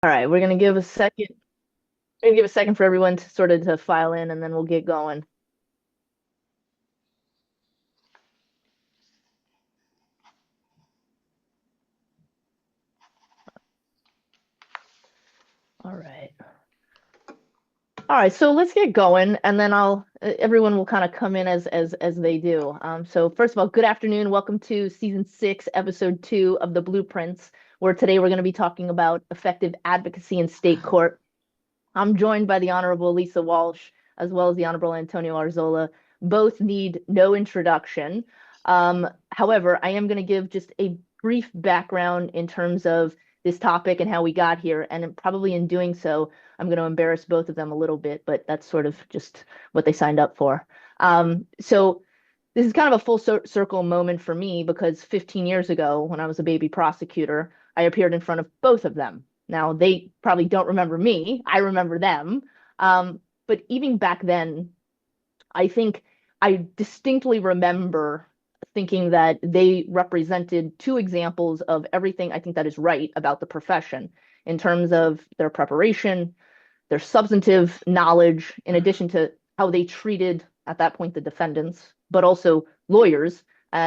All right, we're gonna give a second. We're gonna give a second for everyone to sort of to file in, and then we'll get going. All right. All right, so let's get going, and then everyone will kind of come in as they do. So first of all, good afternoon. Welcome to season 6, episode 2 of the Blueprints, where today we're going to be talking about effective advocacy in state court. I'm joined by the Honorable Lisa Walsh, as well as the Honorable Antonio Arzola. Both need no introduction. However, I am going to give just a brief background in terms of this topic and how we got here. And probably in doing so, I'm going to embarrass both of them a little bit, but that's sort of just what they signed up for. So this is kind of a full circle moment for me because 15 years ago, when I was a baby prosecutor, I appeared in front of both of them. Now, they probably don't remember me. I remember them. But even back then, I think I distinctly remember thinking that they represented two examples of everything I think that is right about the profession in terms of their preparation, their substantive knowledge, in addition to how they treated at that point the defendants, but also lawyers,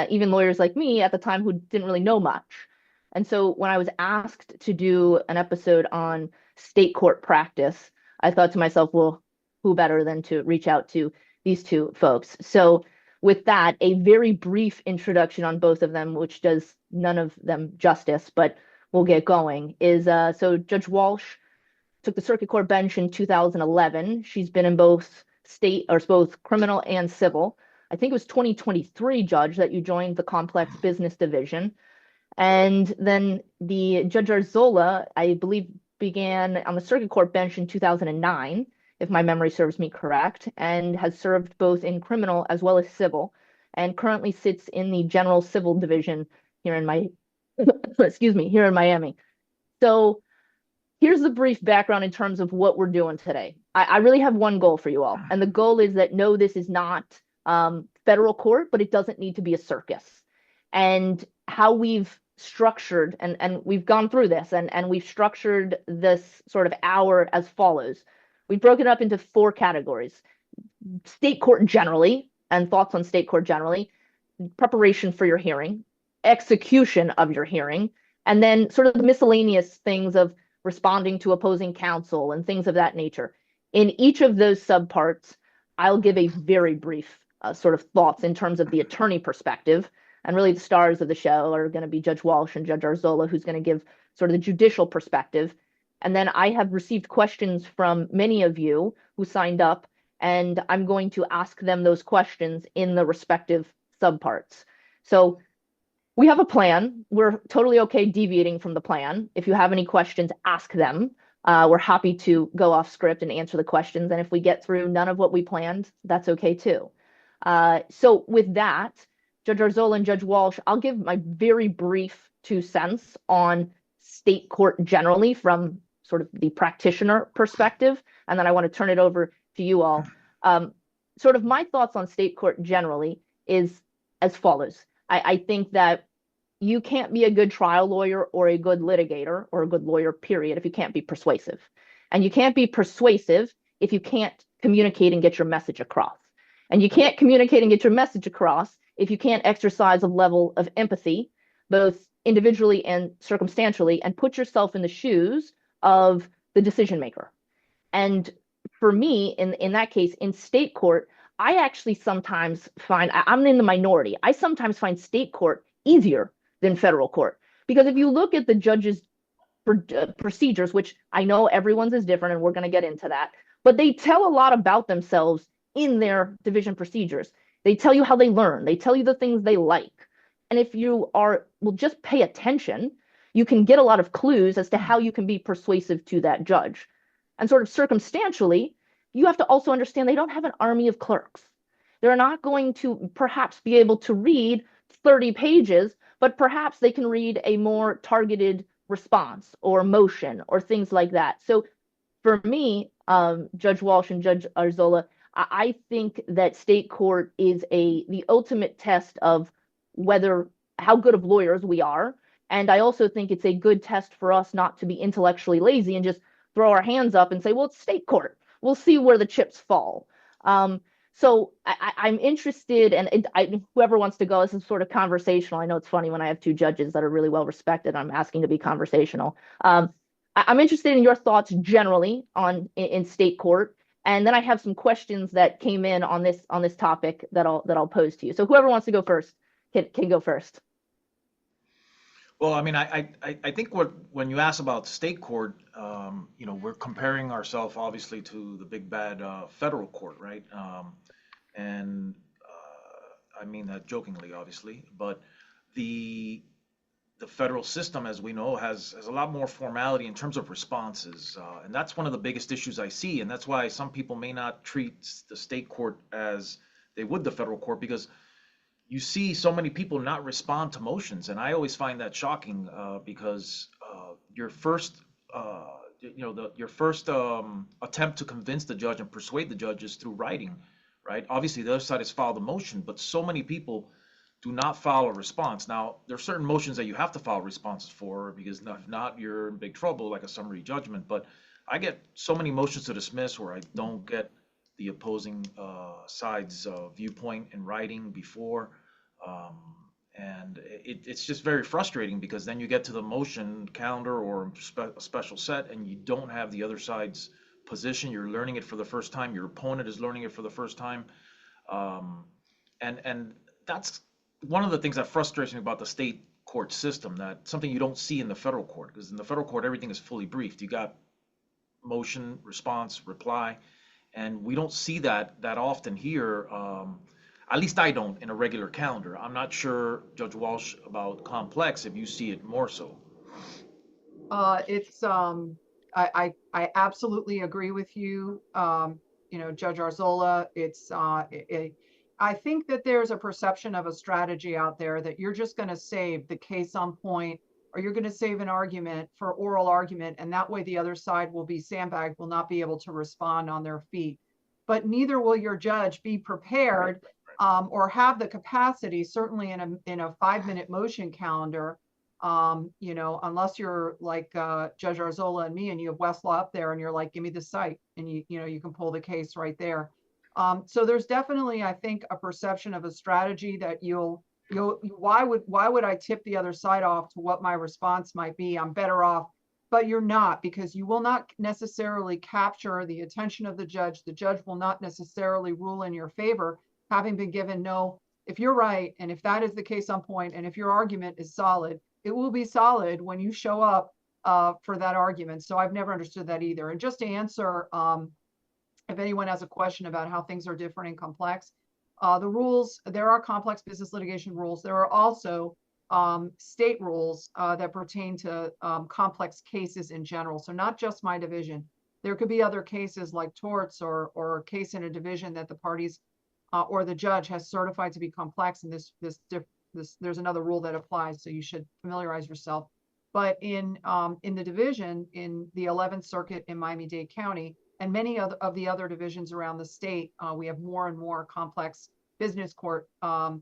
even lawyers like me at the time who didn't really know much. And so when I was asked to do an episode on state court practice, I thought to myself, well, who better than to reach out to these two folks? So with that, a very brief introduction on both of them, which does none of them justice, but we'll get going, is so Judge Walsh took the circuit court bench in 2011. She's been in both state or both criminal and civil. I think it was 2023, Judge, that you joined the complex business division. And then the Judge Arzola, I believe, began on the circuit court bench in 2009, if my memory serves me correct, and has served both in criminal as well as civil, and currently sits in the general civil division here in my, excuse me, here in Miami. So here's the brief background in terms of what we're doing today. I really have one goal for you all, and the goal is that no, this is not federal court, but it doesn't need to be a circus. And how we've structured, and we've gone through this, and we've structured this sort of hour as follows. We've broken it up into 4 categories: state court generally, and thoughts on state court generally, preparation for your hearing, execution of your hearing, and then sort of the miscellaneous things of responding to opposing counsel and things of that nature. In each of those subparts, I'll give a very brief sort of thoughts in terms of the attorney perspective. And really, the stars of the show are going to be Judge Walsh and Judge Arzola, who's going to give sort of the judicial perspective. And then I have received questions from many of you who signed up, and I'm going to ask them those questions in the respective subparts. So we have a plan. We're totally okay deviating from the plan. If you have any questions, ask them. We're happy to go off script and answer the questions. And if we get through none of what we planned, that's okay too. So with that, Judge Arzola and Judge Walsh, I'll give my very brief 2 cents on state court generally from sort of the practitioner perspective. And then I want to turn it over to you all. Sort of my thoughts on state court generally is as follows. I think that you can't be a good trial lawyer or a good litigator or a good lawyer, period, if you can't be persuasive. And you can't be persuasive if you can't communicate and get your message across. And you can't communicate and get your message across if you can't exercise a level of empathy, both individually and circumstantially, and put yourself in the shoes of the decision maker. And for me, in that case, in state court, I actually sometimes find I'm in the minority. I sometimes find state court easier than federal court because if you look at the judges' procedures, which I know everyone's is different, and we're going to get into that, but they tell a lot about themselves in their division procedures. They tell you how they learn. They tell you the things they like. And if you will just pay attention, you can get a lot of clues as to how you can be persuasive to that judge. And sort of circumstantially, you have to also understand they don't have an army of clerks. They're not going to perhaps be able to read 30 pages, but perhaps they can read a more targeted response or motion or things like that. So for me, Judge Walsh and Judge Arzola, I think that state court is the ultimate test of whether how good of lawyers we are And I also think it's a good test for us not to be intellectually lazy and just throw our hands up and say, well, it's state court. We'll see where the chips fall. So I'm interested, and whoever wants to go, this is sort of conversational. I know it's funny when I have two judges that are really well respected. I'm asking to be conversational. I'm interested in your thoughts generally in state court, and then I have some questions that came in on this topic that I'll pose to you. So whoever wants to go first can go first. Well, I mean, I think when you ask about state court, we're comparing ourselves obviously to the big bad federal court, right? And I mean that jokingly, obviously, but the the federal system, as we know, has a lot more formality in terms of responses, and that's one of the biggest issues I see, and that's why some people may not treat the state court as they would the federal court because you see so many people not respond to motions, and I always find that shocking because your first, your first attempt to convince the judge and persuade the judge is through writing, right? Obviously, the other side has filed a motion, but so many people do not file a response. Now, there are certain motions that you have to file responses for because if not, you're in big trouble, like a summary judgment. But I get so many motions to dismiss where I don't get the opposing side's viewpoint in writing before. Um, and it's just very frustrating because then you get to the motion calendar or a special set and you don't have the other side's position. You're learning it for the first time. Your opponent is learning it for the first time. Um, and that's one of the things that frustrates me about the state court system, that something you don't see in the federal court, because in the federal court, everything is fully briefed. You got motion, response, reply, and we don't see that often here. At least I don't in a regular calendar. I'm not sure, Judge Walsh, about complex if you see it more so. It's I absolutely agree with you. Judge Arzola, I think that there's a perception of a strategy out there that you're just going to save the case on point, or you're going to save an argument for oral argument, and that way the other side will be sandbagged, will not be able to respond on their feet. But neither will your judge be Right, prepared or have the capacity, certainly in a 5-minute motion calendar, unless you're like Judge Arzola and me, and you have Westlaw up there, and you're like, give me the site, and you can pull the case right there. So there's definitely, I think, a perception of a strategy that why would I tip the other side off to what my response might be? I'm better off, but you're not, because you will not necessarily capture the attention of the judge. The judge will not necessarily rule in your favor, having been given no. If you're right, and if that is the case on point, and if your argument is solid, it will be solid when you show up for that argument. So I've never understood that either. And just to answer, if anyone has a question about how things are different and complex, the rules, there are complex business litigation rules. There are also state rules that pertain to complex cases in general. So not just my division. There could be other cases like torts or a case in a division that the parties or the judge has certified to be complex, and there's another rule that applies, so you should familiarize yourself. But in the division in the 11th Circuit in Miami-Dade County and many of the other divisions around the state, we have more and more complex business court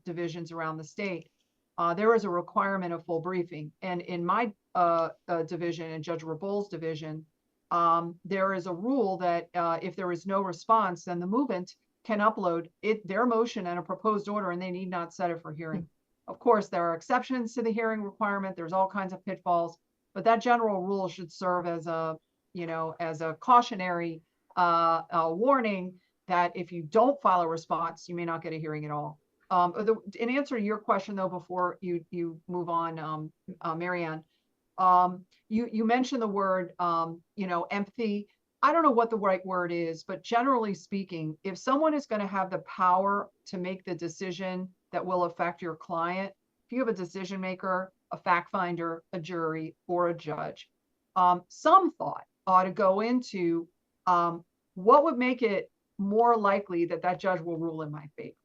divisions around the state. There is a requirement of full briefing, and in my division, in Judge Rabol's division, there is a rule that if there is no response, then the movement can upload their motion and a proposed order, and they need not set it for hearing. Of course, there are exceptions to the hearing requirement. There's all kinds of pitfalls, but that general rule should serve as a cautionary warning that if you don't file a response, you may not get a hearing at all. In answer to your question, though, before you move on, Marianne, you mentioned the word, empathy. I don't know what the right word is, but generally speaking, if someone is going to have the power to make the decision that will affect your client, if you have a decision maker, a fact finder, a jury, or a judge, some thought ought to go into what would make it more likely that that judge will rule in my favor.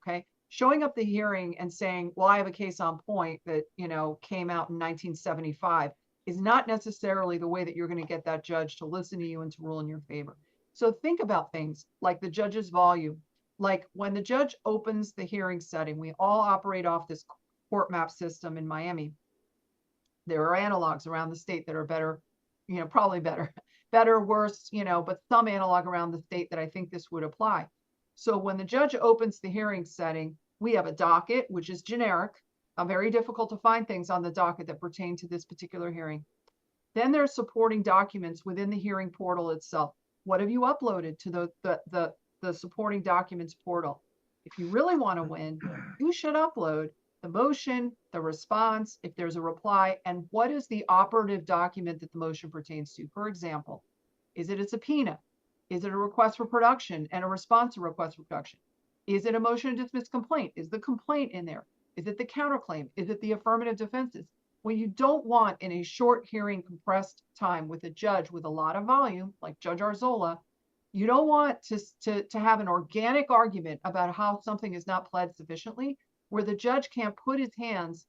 Okay. Showing up the hearing and saying, well, I have a case on point that, came out in 1975 is not necessarily the way that you're going to get that judge to listen to you and to rule in your favor. So think about things like the judge's volume. Like when the judge opens the hearing setting, we all operate off this court map system in Miami. there are analogs around the state that are better, probably better, better, worse, but some analog around the state that I think this would apply. So when the judge opens the hearing setting, we have a docket, which is generic, very difficult to find things on the docket that pertain to this particular hearing. Then there's supporting documents within the hearing portal itself. What have you uploaded to the supporting documents portal? If you really want to win, you should upload the motion, the response, if there's a reply, and what is the operative document that the motion pertains to. For example, is it a subpoena? Is it a request for production and a response to request for production? Is it a motion to dismiss complaint? Is the complaint in there? Is it the counterclaim? Is it the affirmative defenses? What you don't want in a short hearing, compressed time with a judge with a lot of volume, like Judge Arzola, you don't want to have an organic argument about how something is not pled sufficiently, where the judge can't put his hands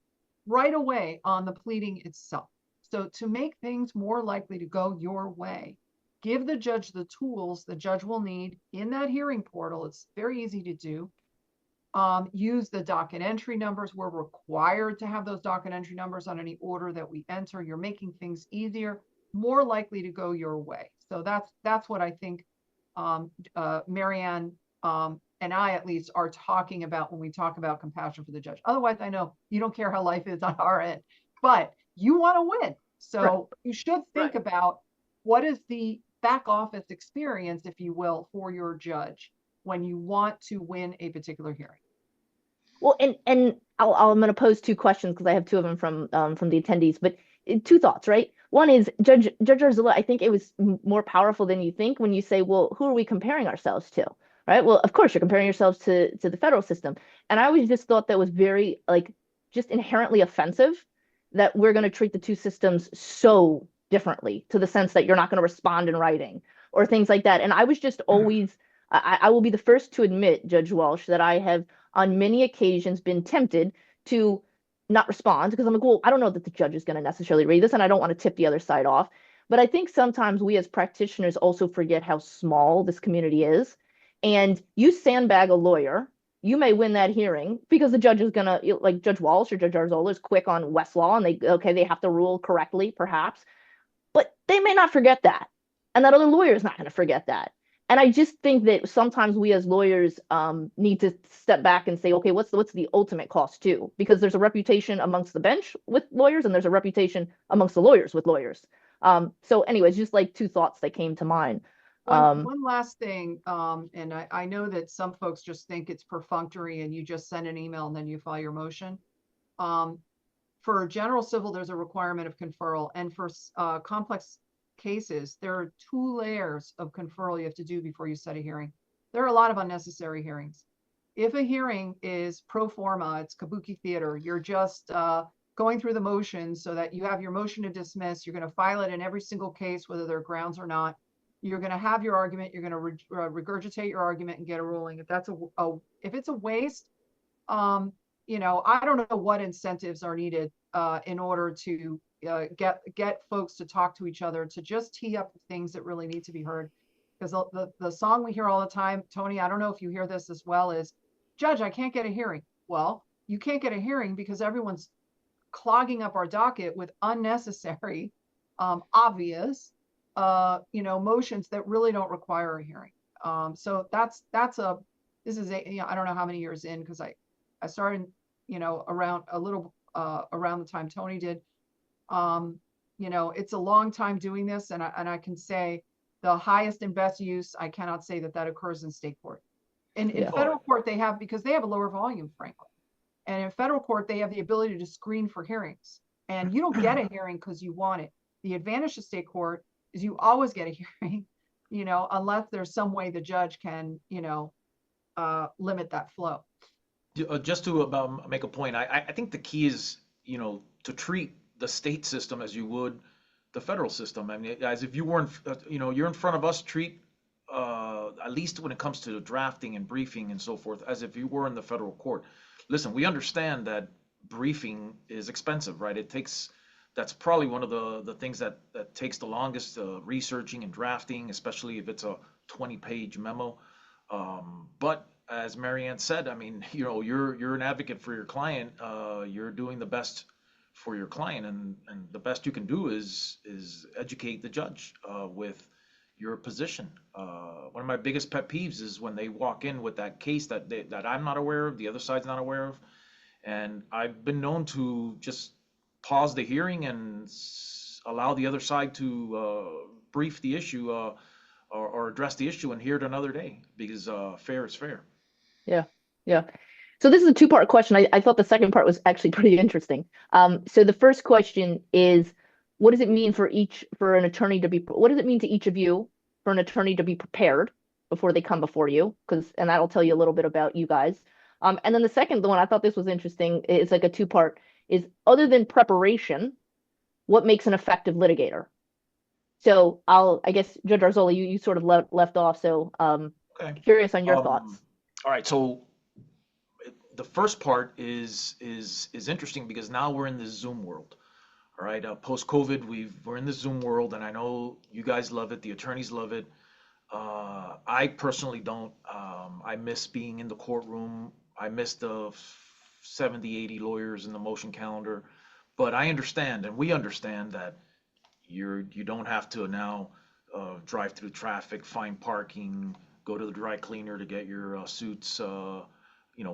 right away on the pleading itself. So to make things more likely to go your way, give the judge the tools the judge will need in that hearing portal. It's very easy to do. Use the docket entry numbers. We're required to have those docket entry numbers on any order that we enter. You're making things easier, more likely to go your way. So that's what I think Marianne and I at least are talking about when we talk about compassion for the judge. Otherwise, I know you don't care how life is on our end, but you want to win. So you should think about what is the back office experience, if you will, for your judge when you want to win a particular hearing. Well, and I'm going to pose two questions because I have two of them from the attendees. But two thoughts, right? One is Judge Arzola. I think it was more powerful than you think when you say, well, who are we comparing ourselves to, right? Well, of course you're comparing yourselves to the federal system, and I always just thought that was very just inherently offensive that we're going to treat the two systems so differently, to the sense that you're not going to respond in writing or things like that. And I was just always, I will be the first to admit, Judge Walsh, that I have on many occasions been tempted to not respond because I'm like, well, I don't know that the judge is going to necessarily read this and I don't want to tip the other side off. But I think sometimes we as practitioners also forget how small this community is. And you sandbag a lawyer, you may win that hearing because the judge is going to, like Judge Walsh or Judge Arzola is quick on Westlaw and they have to rule correctly, perhaps. But they may not forget that. And that other lawyer is not going to forget that. And I just think that sometimes we as lawyers need to step back and say, okay, what's the ultimate cost too? Because there's a reputation amongst the bench with lawyers, and there's a reputation amongst the lawyers with lawyers. So, anyways, just like two thoughts that came to mind. One last thing, and I know that some folks just think it's perfunctory, and you just send an email and then you file your motion. For general civil, there's a requirement of conferral, and for complex cases, there are 2 layers of conferral you have to do before you set a hearing. There are a lot of unnecessary hearings. If a hearing is pro forma, it's kabuki theater, you're just going through the motions so that you have your motion to dismiss, you're going to file it in every single case, whether there are grounds or not. You're going to have your argument, you're going to regurgitate your argument and get a ruling. If that's if it's a waste, I don't know what incentives are needed in order to get folks to talk to each other, to just tee up things that really need to be heard. Because the song we hear all the time, Tony, I don't know if you hear this as well, is, Judge, I can't get a hearing. Well, you can't get a hearing because everyone's clogging up our docket with unnecessary, obvious, motions that really don't require a hearing. So this is I don't know how many years in, because I started, around the time Tony did. It's a long time doing this, and I can say the highest and best use, I cannot say that occurs in state court. In federal court, because they have a lower volume, frankly. And in federal court, they have the ability to screen for hearings. And you don't get a hearing because you want it. The advantage of state court is you always get a hearing, unless there's some way the judge can, limit that flow. Just to make a point, I think the key is, to treat the state system as you would the federal system. I mean, as if you weren't, you're in front of us, treat, at least when it comes to drafting and briefing and so forth, as if you were in the federal court. Listen, we understand that briefing is expensive, right? That's probably one of the things that takes the longest, researching and drafting, especially if it's a 20-page memo. But as Marianne said, I mean, you're an advocate for your client. You're doing the best for your client, and the best you can do is educate the judge with your position. One of my biggest pet peeves is when they walk in with that case that I'm not aware of, the other side's not aware of, and I've been known to just pause the hearing and allow the other side to brief the issue or address the issue and hear it another day because fair is fair. Yeah. Yeah. So this is a two-part question. I thought the second part was actually pretty interesting. So the first question is, what does it mean for an attorney to be, what does it mean to each of you for an attorney to be prepared before they come before you? And that'll tell you a little bit about you guys. And then the second, the one I thought this was interesting, it's like a two-part, is other than preparation, what makes an effective litigator? So I guess Judge Arzola, you sort of left off. So Okay. curious on your thoughts. All right. So the first part is interesting because now we're in this Zoom world. All right. Post COVID, we're in the Zoom world, and I know you guys love it. The attorneys love it. I personally don't. I miss being in the courtroom. I miss the 70, 80 lawyers in the motion calendar. But I understand, and we understand that you don't have to now drive through traffic, find parking, go to the dry cleaner to get your suits,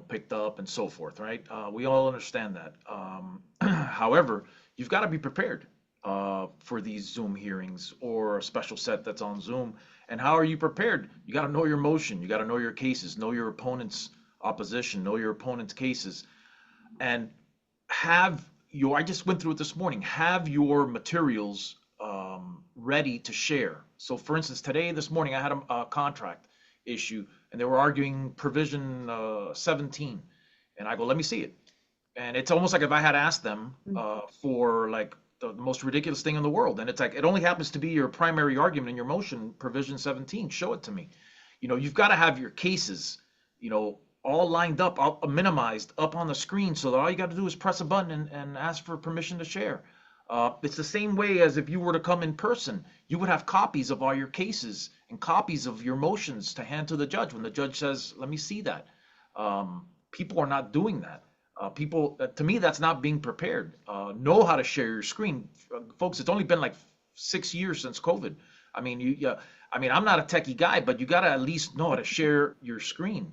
picked up and so forth, right? We all understand that. However, you've got to be prepared for these Zoom hearings or a special set that's on Zoom. And how are you prepared? You got to know your motion. You got to know your cases, know your opponent's opposition, know your opponent's cases, and I just went through it this morning, have your materials ready to share. So for instance, this morning, I had a contract issue and they were arguing provision 17. And I go, let me see it. And it's almost like if I had asked them for like the most ridiculous thing in the world. And it's like, it only happens to be your primary argument in your motion, provision 17. Show it to me. You've got to have your cases, all lined up, minimized up on the screen so that all you got to do is press a button and ask for permission to share. It's the same way as if you were to come in person. You would have copies of all your cases and copies of your motions to hand to the judge when the judge says, let me see that. People are not doing that. To me, that's not being prepared. Know how to share your screen. Folks, it's only been like 6 years since COVID. I mean, I'm not a techie guy, but you got to at least know how to share your screen.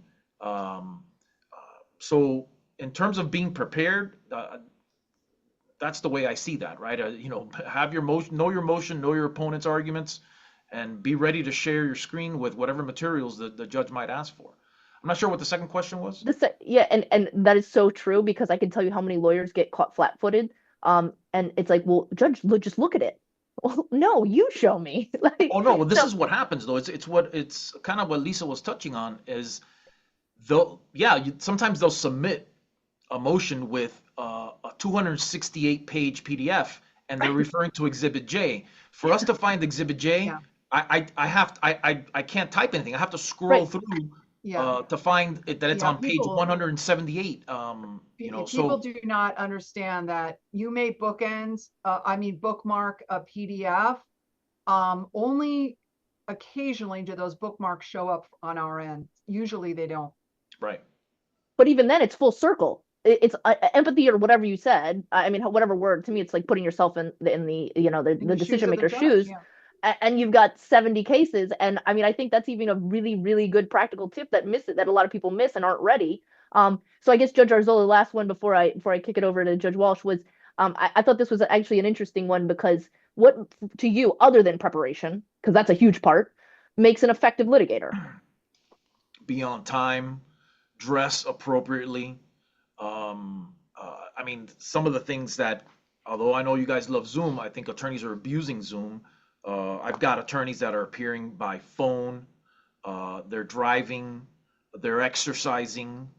So in terms of being prepared, that's the way I see that, right? Have your motion, know your opponent's arguments, and be ready to share your screen with whatever materials the judge might ask for. I'm not sure what the second question was. Yeah, and that is so true because I can tell you how many lawyers get caught flat-footed. And it's like, well, judge, just look at it. Well, no, you show me. Oh no, well, this is what happens though. It's kind of what Lisa was touching on is sometimes they'll submit a motion with a 268-page PDF, and they're referring to Exhibit J. For us to find Exhibit J, Yeah. I can't type anything. I have to scroll through to find that it's on page 178. People do not understand that you may bookmark a PDF. Only occasionally do those bookmarks show up on our end. Usually they don't. Right. But even then, it's full circle. It's empathy or whatever you said. I mean, whatever word. To me, it's like putting yourself in the decision maker's shoes. And you've got 70 cases. And I mean, I think that's even a really, really good practical tip that a lot of people miss and aren't ready. So I guess Judge Arzola, last one before I kick it over to Judge Walsh was, I thought this was actually an interesting one because what to you, other than preparation, because that's a huge part, makes an effective litigator? Be on time, dress appropriately. I mean, some of the things that, although I know you guys love Zoom, I think attorneys are abusing Zoom. I've got attorneys that are appearing by phone. They're driving. They're exercising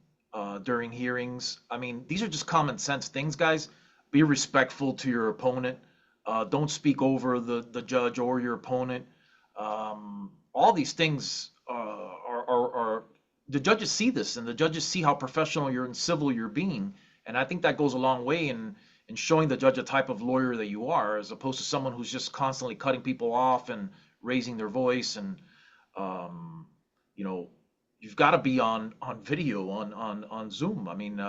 during hearings. I mean, these are just common sense things, guys. Be respectful to your opponent. Don't speak over the judge or your opponent. All these things are the judges see this, and the judges see how professional and civil you're being. And I think that goes a long way in showing the judge a type of lawyer that you are, as opposed to someone who's just constantly cutting people off and raising their voice. And, you've got to be on video on Zoom. I mean,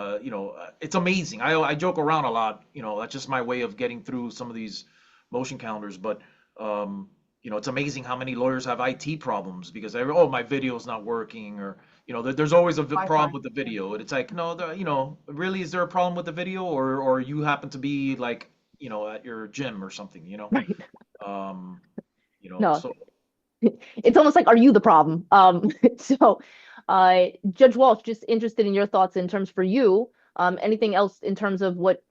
it's amazing. I joke around a lot. That's just my way of getting through some of these motion calendars. But it's amazing how many lawyers have IT problems because my video's not working, or there's always a problem with the video, and it's like, no, really, is there a problem with the video, or you happen to be like at your gym or something, Right. um, No, so. it's almost like, are you the problem? So, Judge Walsh, just interested in your thoughts in terms for you. Anything else in terms of what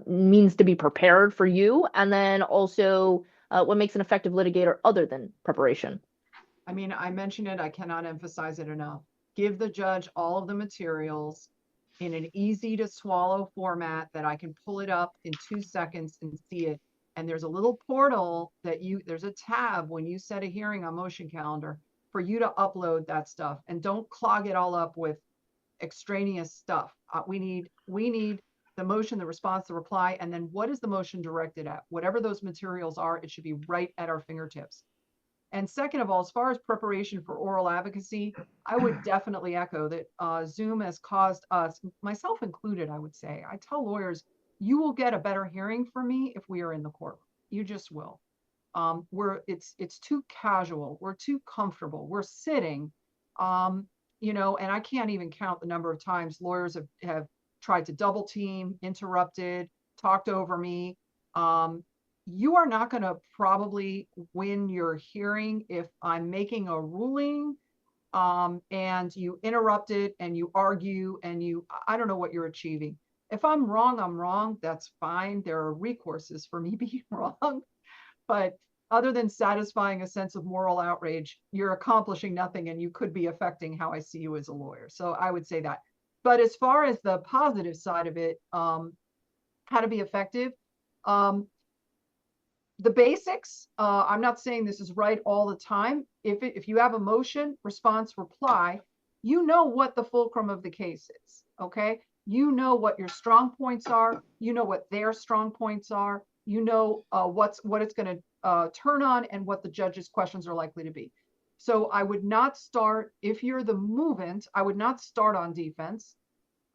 means to be prepared for you, and then also what makes an effective litigator other than preparation? I mean, I mentioned it, I cannot emphasize it enough. Give the judge all of the materials in an easy to swallow format that I can pull it up in 2 seconds and see it. And there's a little portal there's a tab when you set a hearing on Motion Calendar for you to upload that stuff, and don't clog it all up with extraneous stuff. We need the motion, the response, the reply, and then what is the motion directed at? Whatever those materials are, it should be right at our fingertips. And second of all, as far as preparation for oral advocacy, I would definitely echo that Zoom has caused us, myself included, I would say. I tell lawyers, you will get a better hearing from me if we are in the courtroom. You just will. It's too casual. We're too comfortable. We're sitting, and I can't even count the number of times lawyers have tried to double team, interrupted, talked over me. You are not going to probably win your hearing if I'm making a ruling and you interrupt it and you argue and I don't know what you're achieving. If I'm wrong, I'm wrong. That's fine. There are recourses for me being wrong. But other than satisfying a sense of moral outrage, you're accomplishing nothing, and you could be affecting how I see you as a lawyer. So I would say that. But as far as the positive side of it, how to be effective, the basics, I'm not saying this is right all the time. If you have a motion, response, reply, you know what the fulcrum of the case is, okay? You know what your strong points are. You know what their strong points are. You know what it's going to turn on and what the judge's questions are likely to be. So I would not start, if you're the movant, I would not start on defense.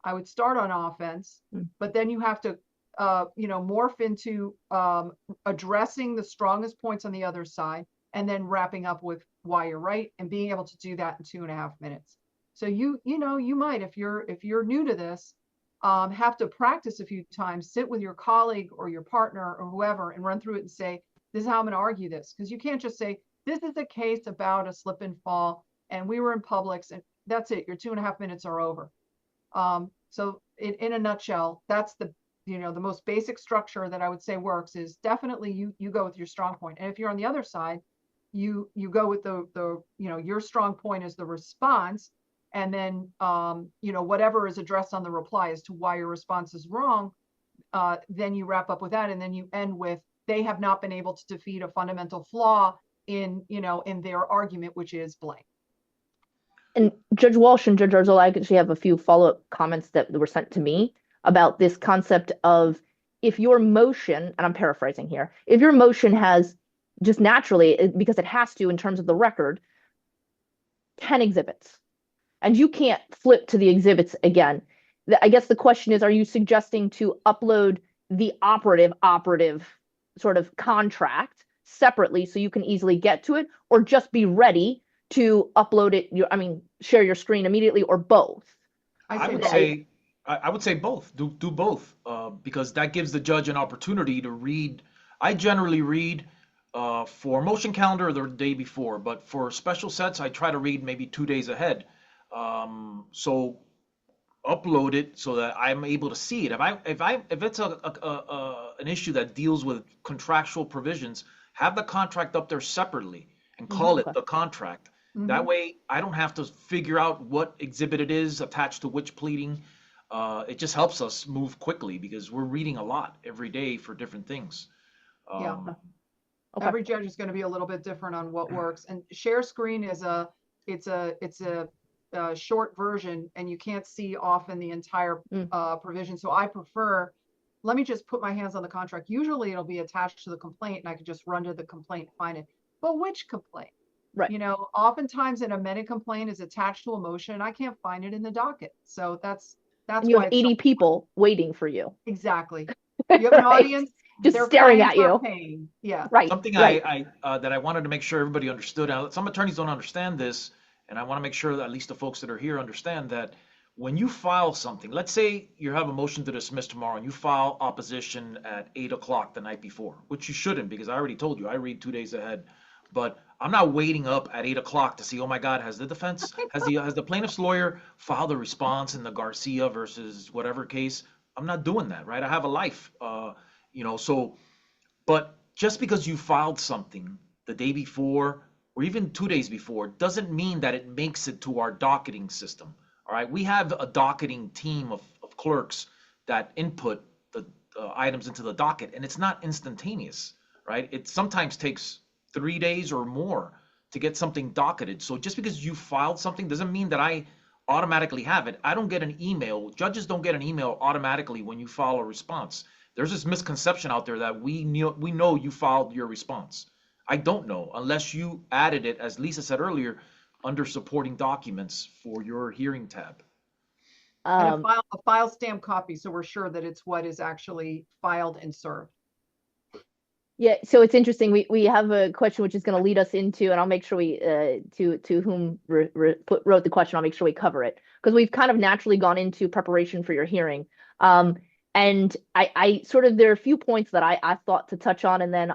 I would start on offense, but then you have to morph into addressing the strongest points on the other side, and then wrapping up with why you're right, and being able to do that in 2.5 minutes. So you might, if you're new to this, have to practice a few times, sit with your colleague or your partner or whoever and run through it and say, this is how I'm going to argue this. Because you can't just say, this is a case about a slip and fall, and we were in Publix, and that's it. Your 2.5 minutes are over. So in a nutshell, that's the most basic structure that I would say works is definitely you go with your strong point. And if you're on the other side, you go with the your strong point is the response, and then whatever is addressed on the reply as to why your response is wrong, then you wrap up with that, and then you end with, they have not been able to defeat a fundamental flaw in their argument, which is blank. And Judge Walsh and Judge Arzola, I actually have a few follow-up comments that were sent to me about this concept of, if your motion, and I'm paraphrasing here, if your motion has just naturally, because it has to in terms of the record, 10 exhibits, and you can't flip to the exhibits again, I guess the question is, are you suggesting to upload the operative sort of contract separately so you can easily get to it, or just be ready to upload it, share your screen immediately, or both? I would say both. Do both, because that gives the judge an opportunity to read. I generally read for motion calendar the day before, but for special sets, I try to read maybe 2 days ahead. So upload it so that I'm able to see it. If it's an issue that deals with contractual provisions, have the contract up there separately and call it the contract. That way, I don't have to figure out what exhibit it is attached to which pleading. It just helps us move quickly because we're reading a lot every day for different things. Yeah. Every judge is going to be a little bit different on what works. And share screen is a short version, and you can't see often the entire provision. So I prefer, let me just put my hands on the contract. Usually it'll be attached to the complaint, and I can just run to the complaint and find it. But which complaint? Right. Oftentimes an amended complaint is attached to a motion and I can't find it in the docket. So And that's you why have it's so 80 people waiting for you. exactly. You have an Right. audience, Just their staring clients at are you. paying. Yeah. Right. Something Right. that I wanted to make sure everybody understood. Now, some attorneys don't understand this, and I want to make sure that at least the folks that are here understand that when you file something, let's say you have a motion to dismiss tomorrow and you file opposition at 8 o'clock the night before, which you shouldn't because I already told you I read 2 days ahead. But I'm not waiting up at 8 o'clock to see, oh my God, has the defense, has the plaintiff's lawyer filed a response in the Garcia versus whatever case? I'm not doing that, right? I have a life, so. But just because you filed something the day before or even 2 days before doesn't mean that it makes it to our docketing system. All right. We have a docketing team of clerks that input the items into the docket, and it's not instantaneous, right? It sometimes takes 3 days or more to get something docketed. So just because you filed something doesn't mean that I automatically have it. I don't get an email. Judges don't get an email automatically when you file a response. There's this misconception out there that we know you filed your response. I don't know unless you added it, as Lisa said earlier, under supporting documents for your hearing tab. And Um, a file stamp copy. So we're sure that it's what is actually filed and served. yeah, so it's interesting. We have a question which is going to lead us into, and I'll make sure we to whom wrote the question. I'll make sure we cover it because we've kind of naturally gone into preparation for your hearing. Um, and I sort of there are a few points that I thought to touch on, and then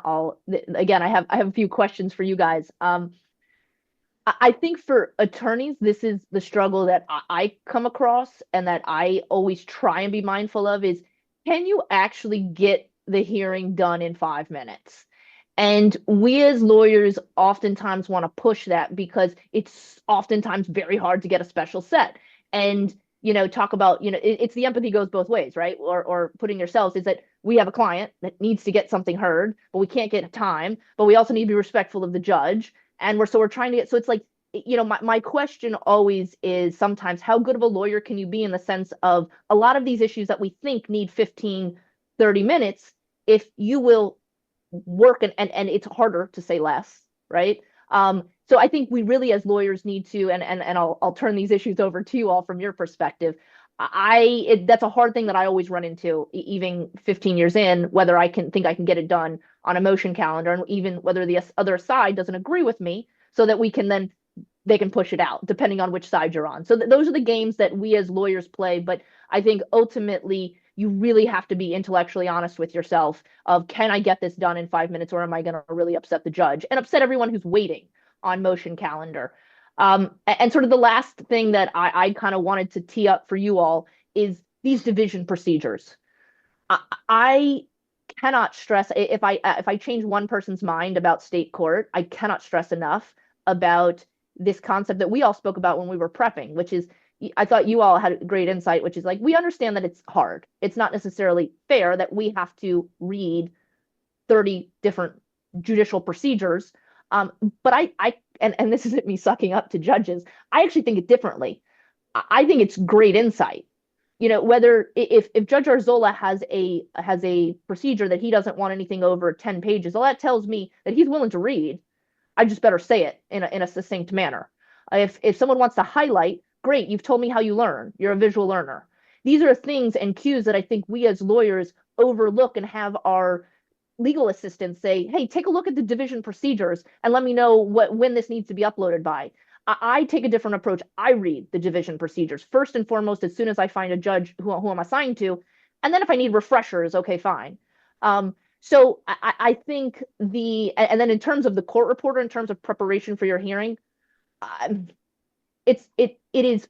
again I have a few questions for you guys. I think for attorneys, this is the struggle that I come across and that I always try and be mindful of is can you actually get the hearing done in 5 minutes? And we as lawyers oftentimes want to push that because it's oftentimes very hard to get a special set. And, talk about, it's the empathy goes both ways, right? Or putting yourselves is that we have a client that needs to get something heard, but we can't get time, but we also need to be respectful of the judge and we're trying to get so it's like my question always is sometimes how good of a lawyer can you be in the sense of a lot of these issues that we think need 15, 30 minutes if you will work and it's harder to say less, right? So I think we really as lawyers need to and I'll turn these issues over to you all from your perspective. That's a hard thing that I always run into even 15 years in whether I can get it done on a motion calendar and even whether the other side doesn't agree with me so that they can push it out depending on which side you're on. So those are the games that we as lawyers play. But I think ultimately you really have to be intellectually honest with yourself of can I get this done in 5 minutes or am I going to really upset the judge and upset everyone who's waiting on motion calendar. And sort of the last thing that I kind of wanted to tee up for you all is these division procedures. I cannot stress if I change one person's mind about state court, I cannot stress enough about this concept that we all spoke about when we were prepping, which is I thought you all had great insight, which is like we understand that it's hard. It's not necessarily fair that we have to read 30 different judicial procedures. But and this isn't me sucking up to judges. I actually think it differently. I think it's great insight. Whether if Judge Arzola has a procedure that he doesn't want anything over 10 pages, well, that tells me that he's willing to read. I just better say it in a succinct manner. If someone wants to highlight, great, you've told me how you learn. You're a visual learner. These are things and cues that I think we as lawyers overlook and have our legal assistants say, hey, take a look at the division procedures and let me know when this needs to be uploaded by. I take a different approach. I read the division procedures first and foremost as soon as I find a judge who I'm assigned to. And then if I need refreshers, okay, fine. So I think and then in terms of the court reporter, in terms of preparation for your hearing, it is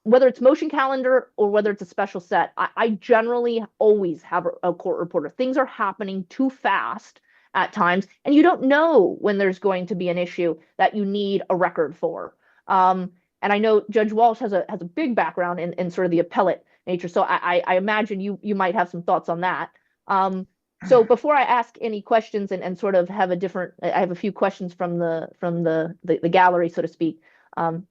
whether it's motion calendar or whether it's a special set. I generally always have a court reporter. Things are happening too fast at times, and you don't know when there's going to be an issue that you need a record for. And I know Judge Walsh has a big background in sort of the appellate nature, so I imagine you might have some thoughts on that. So before I ask any questions and sort of have I have a few questions from the gallery, so to speak.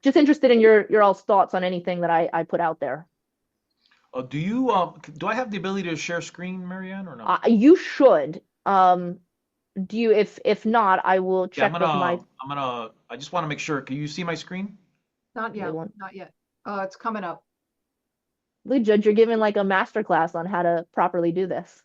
Just interested in your all's thoughts on anything that I put out there. Do I have the ability to share screen, Marianne, or no? You should. do you, if not, I will Yeah, check with my, I just want to make sure. Can you see my screen? Not they yet, won't. not yet. It's coming up. Lead judge, you're giving like a master class on how to properly do this.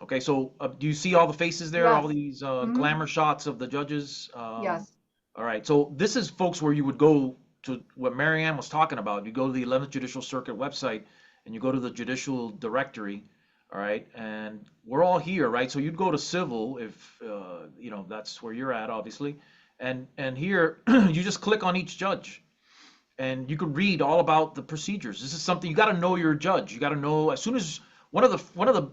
Okay, so do you see all the faces there? All Yes. these Hmm. glamour shots of the judges? Yes. All right, so this is folks where you would go to what Marianne was talking about. You go to the 11th Judicial Circuit website and you go to the judicial directory, all right, and we're all here, right? So you'd go to civil if you know that's where you're at, obviously, and here you just click on each judge, and you could read all about the procedures. This is something you got to know your judge. You got to know as soon as one of the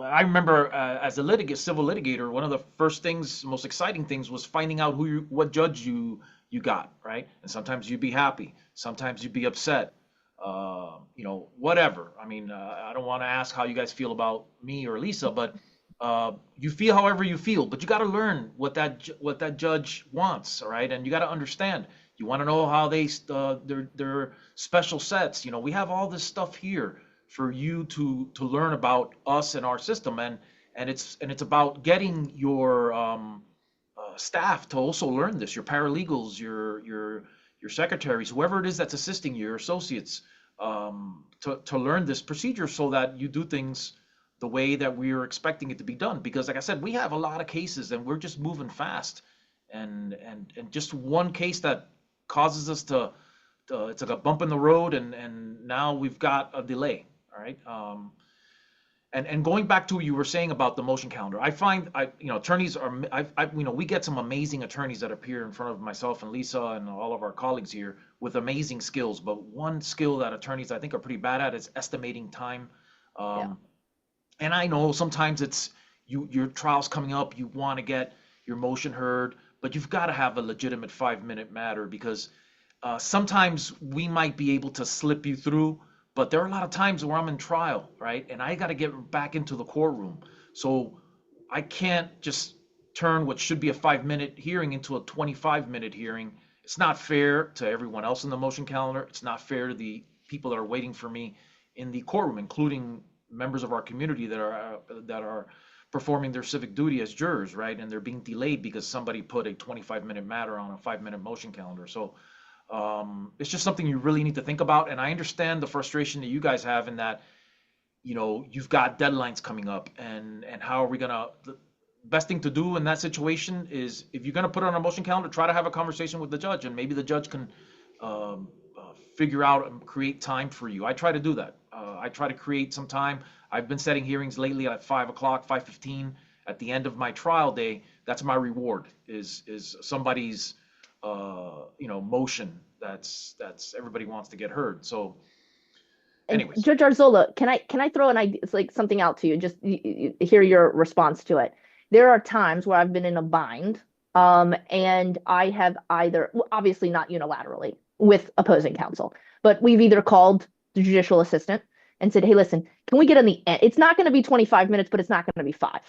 I remember as a civil litigator, one of the first things, most exciting things, was finding out what judge you got, right? And sometimes you'd be happy, sometimes you'd be upset, you know, whatever. I mean, I don't want to ask how you guys feel about me or Lisa, but you feel however you feel. But you got to learn what that judge wants, all right? And you got to understand. You want to know how their special sets. You know, we have all this stuff here for you to learn about us and our system, and it's about getting your staff to also learn this, your paralegals, your secretaries, whoever it is that's assisting you, your associates, to learn this procedure so that you do things the way that we're expecting it to be done. Because like I said, we have a lot of cases and we're just moving fast, and just one case that causes us to it's like a bump in the road, and now we've got a delay. All right. And going back to what you were saying about the motion calendar, I find attorneys are we get some amazing attorneys that appear in front of myself and Lisa and all of our colleagues here with amazing skills. But one skill that attorneys I think are pretty bad at is estimating time. Yeah. Um, and I know sometimes it's your trial's coming up, you want to get your motion heard, but you've got to have a legitimate 5 minute matter because sometimes we might be able to slip you through, but there are a lot of times where I'm in trial, right? And I got to get back into the courtroom. So I can't just turn what should be a 5 minute hearing into a 25-minute hearing. It's not fair to everyone else in the motion calendar. It's not fair to the people that are waiting for me in the courtroom, including members of our community that are performing their civic duty as jurors, right? And they're being delayed because somebody put a 25-minute matter on a 5 minute motion calendar. So it's just something you really need to think about. And I understand the frustration that you guys have in that, you've got deadlines coming up, and how are we gonna? The best thing to do in that situation is if you're gonna put it on a motion calendar, try to have a conversation with the judge, and maybe the judge can figure out and create time for you. I try to do that. I try to create some time. I've been setting hearings lately at 5 o'clock, 5:15 at the end of my trial day. That's my reward. Is somebody's motion that's everybody wants to get heard. So And anyways, Judge Arzola, can I throw an idea, it's like something out to you, just hear your response to it. There are times where I've been in a bind, and I have either, well, obviously not unilaterally with opposing counsel, but we've either called the judicial assistant and said, "Hey, listen, can we get on the end? It's not going to be 25 minutes, but it's not going to be five.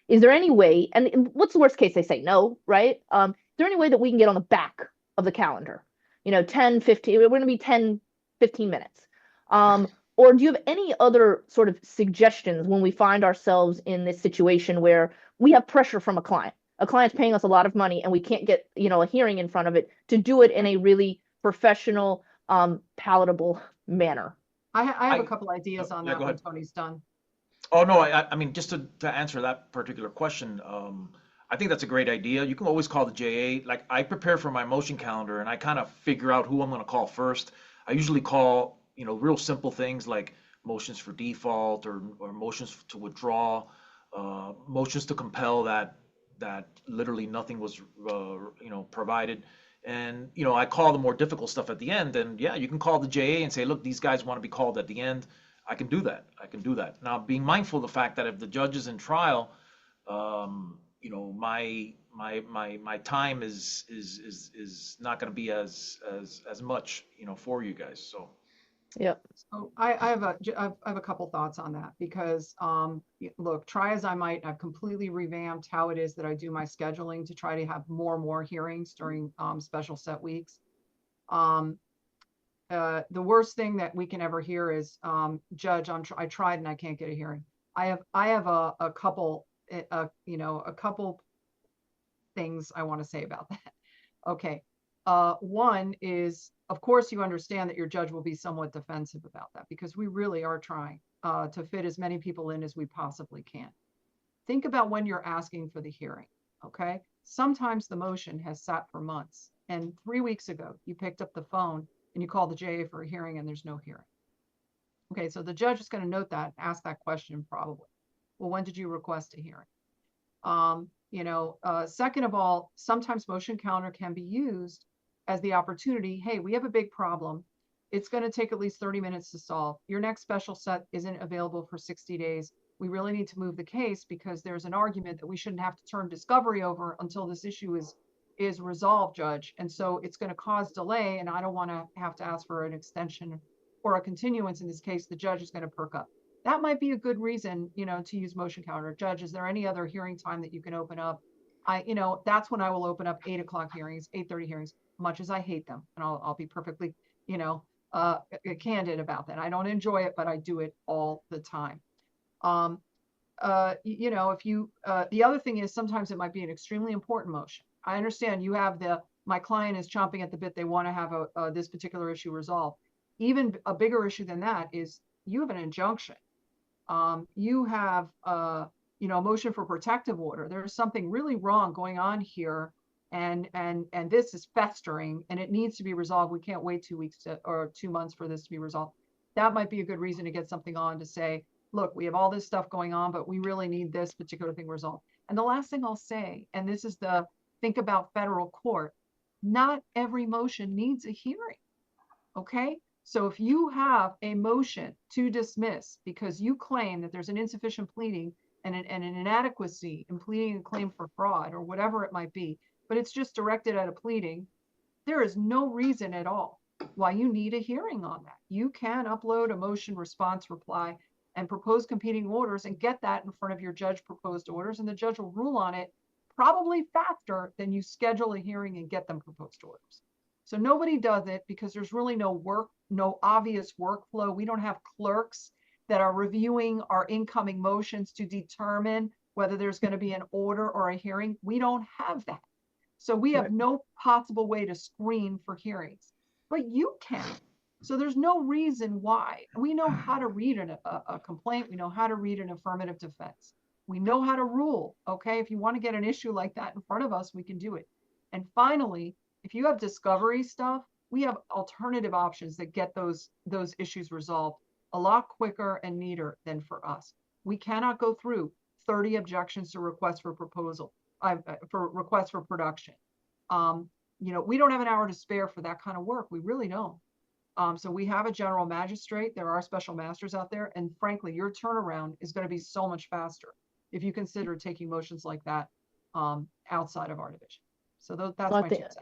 Is there any way?" And what's the worst case? They say no, right? Is there any way that we can get on the back of the calendar? 10, 15, we're going to be 10, 15 minutes. Or do you have any other sort of suggestions when we find ourselves in this situation where we have pressure from a client? A client's paying us a lot of money and we can't get, a hearing in front of it to do it in a really professional, palatable manner. I have a I couple ideas on yeah, that go when ahead. Tony's done. Oh no, I mean just to answer that particular question, I think that's a great idea. You can always call the JA. Like I prepare for my motion calendar and I kind of figure out who I'm going to call first. I usually call, real simple things like motions for default or motions to withdraw, motions to compel that literally nothing was provided. And I call the more difficult stuff at the end. And yeah, you can call the JA and say, look, these guys want to be called at the end. I can do that. I can do that. Now, being mindful of the fact that if the judge is in trial, my time is not going to be as much, for you guys. So Yep. So I have a couple thoughts on that because look, try as I might, I've completely revamped how it is that I do my scheduling to try to have more hearings during special set weeks. Um, the worst thing that we can ever hear is, Judge, I tried and I can't get a hearing. I have a couple, a couple things I want to say about that. Okay. One is, of course, you understand that your judge will be somewhat defensive about that because we really are trying to fit as many people in as we possibly can. Think about when you're asking for the hearing. Okay. Sometimes the motion has sat for months, and 3 weeks ago, you picked up the phone and you called the JA for a hearing and there's no hearing. Okay. So the judge is going to note that, ask that question probably. Well, when did you request a hearing? Second of all, sometimes motion counter can be used as the opportunity. Hey, we have a big problem. It's going to take at least 30 minutes to solve. Your next special set isn't available for 60 days. We really need to move the case because there's an argument that we shouldn't have to turn discovery over until this issue is resolved, Judge. And so it's going to cause delay, and I don't want to have to ask for an extension or a continuance. In this case, the judge is going to perk up. That might be a good reason, to use motion counter. Judge, is there any other hearing time that you can open up? That's when I will open up 8 o'clock hearings, 8:30 hearings, much as I hate them. And I'll be perfectly, candid about that. I don't enjoy it, but I do it all the time. The other thing is sometimes it might be an extremely important motion. I understand you have my client is chomping at the bit. They want to have this particular issue resolved. Even a bigger issue than that is you have an injunction. You have, a motion for protective order. There's something really wrong going on here, and this is festering, and it needs to be resolved. We can't wait 2 weeks or 2 months for this to be resolved. That might be a good reason to get something on to say, look, we have all this stuff going on, but we really need this particular thing resolved. And the last thing I'll say, and this is think about federal court, not every motion needs a hearing. Okay. So if you have a motion to dismiss because you claim that there's an insufficient pleading and an inadequacy in pleading a claim for fraud or whatever it might be, but it's just directed at a pleading, there is no reason at all why you need a hearing on that. You can upload a motion response reply and propose competing orders and get that in front of your judge proposed orders, and the judge will rule on it probably faster than you schedule a hearing and get them proposed orders. So nobody does it because there's really no obvious workflow. We don't have clerks that are reviewing our incoming motions to determine whether there's going to be an order or a hearing. We don't have that. So we have no possible way to screen for hearings, but you can. So there's no reason why. We know how to read a complaint. We know how to read an affirmative defense. We know how to rule. Okay. If you want to get an issue like that in front of us, we can do it. And finally, if you have discovery stuff, we have alternative options that get those issues resolved a lot quicker and neater than for us. We cannot go through 30 objections to requests for proposal, for requests for production. We don't have an hour to spare for that kind of work. We really don't. So we have a general magistrate. There are special masters out there. And frankly, your turnaround is going to be so much faster if you consider taking motions like that outside of our division. So that's my 2 cents.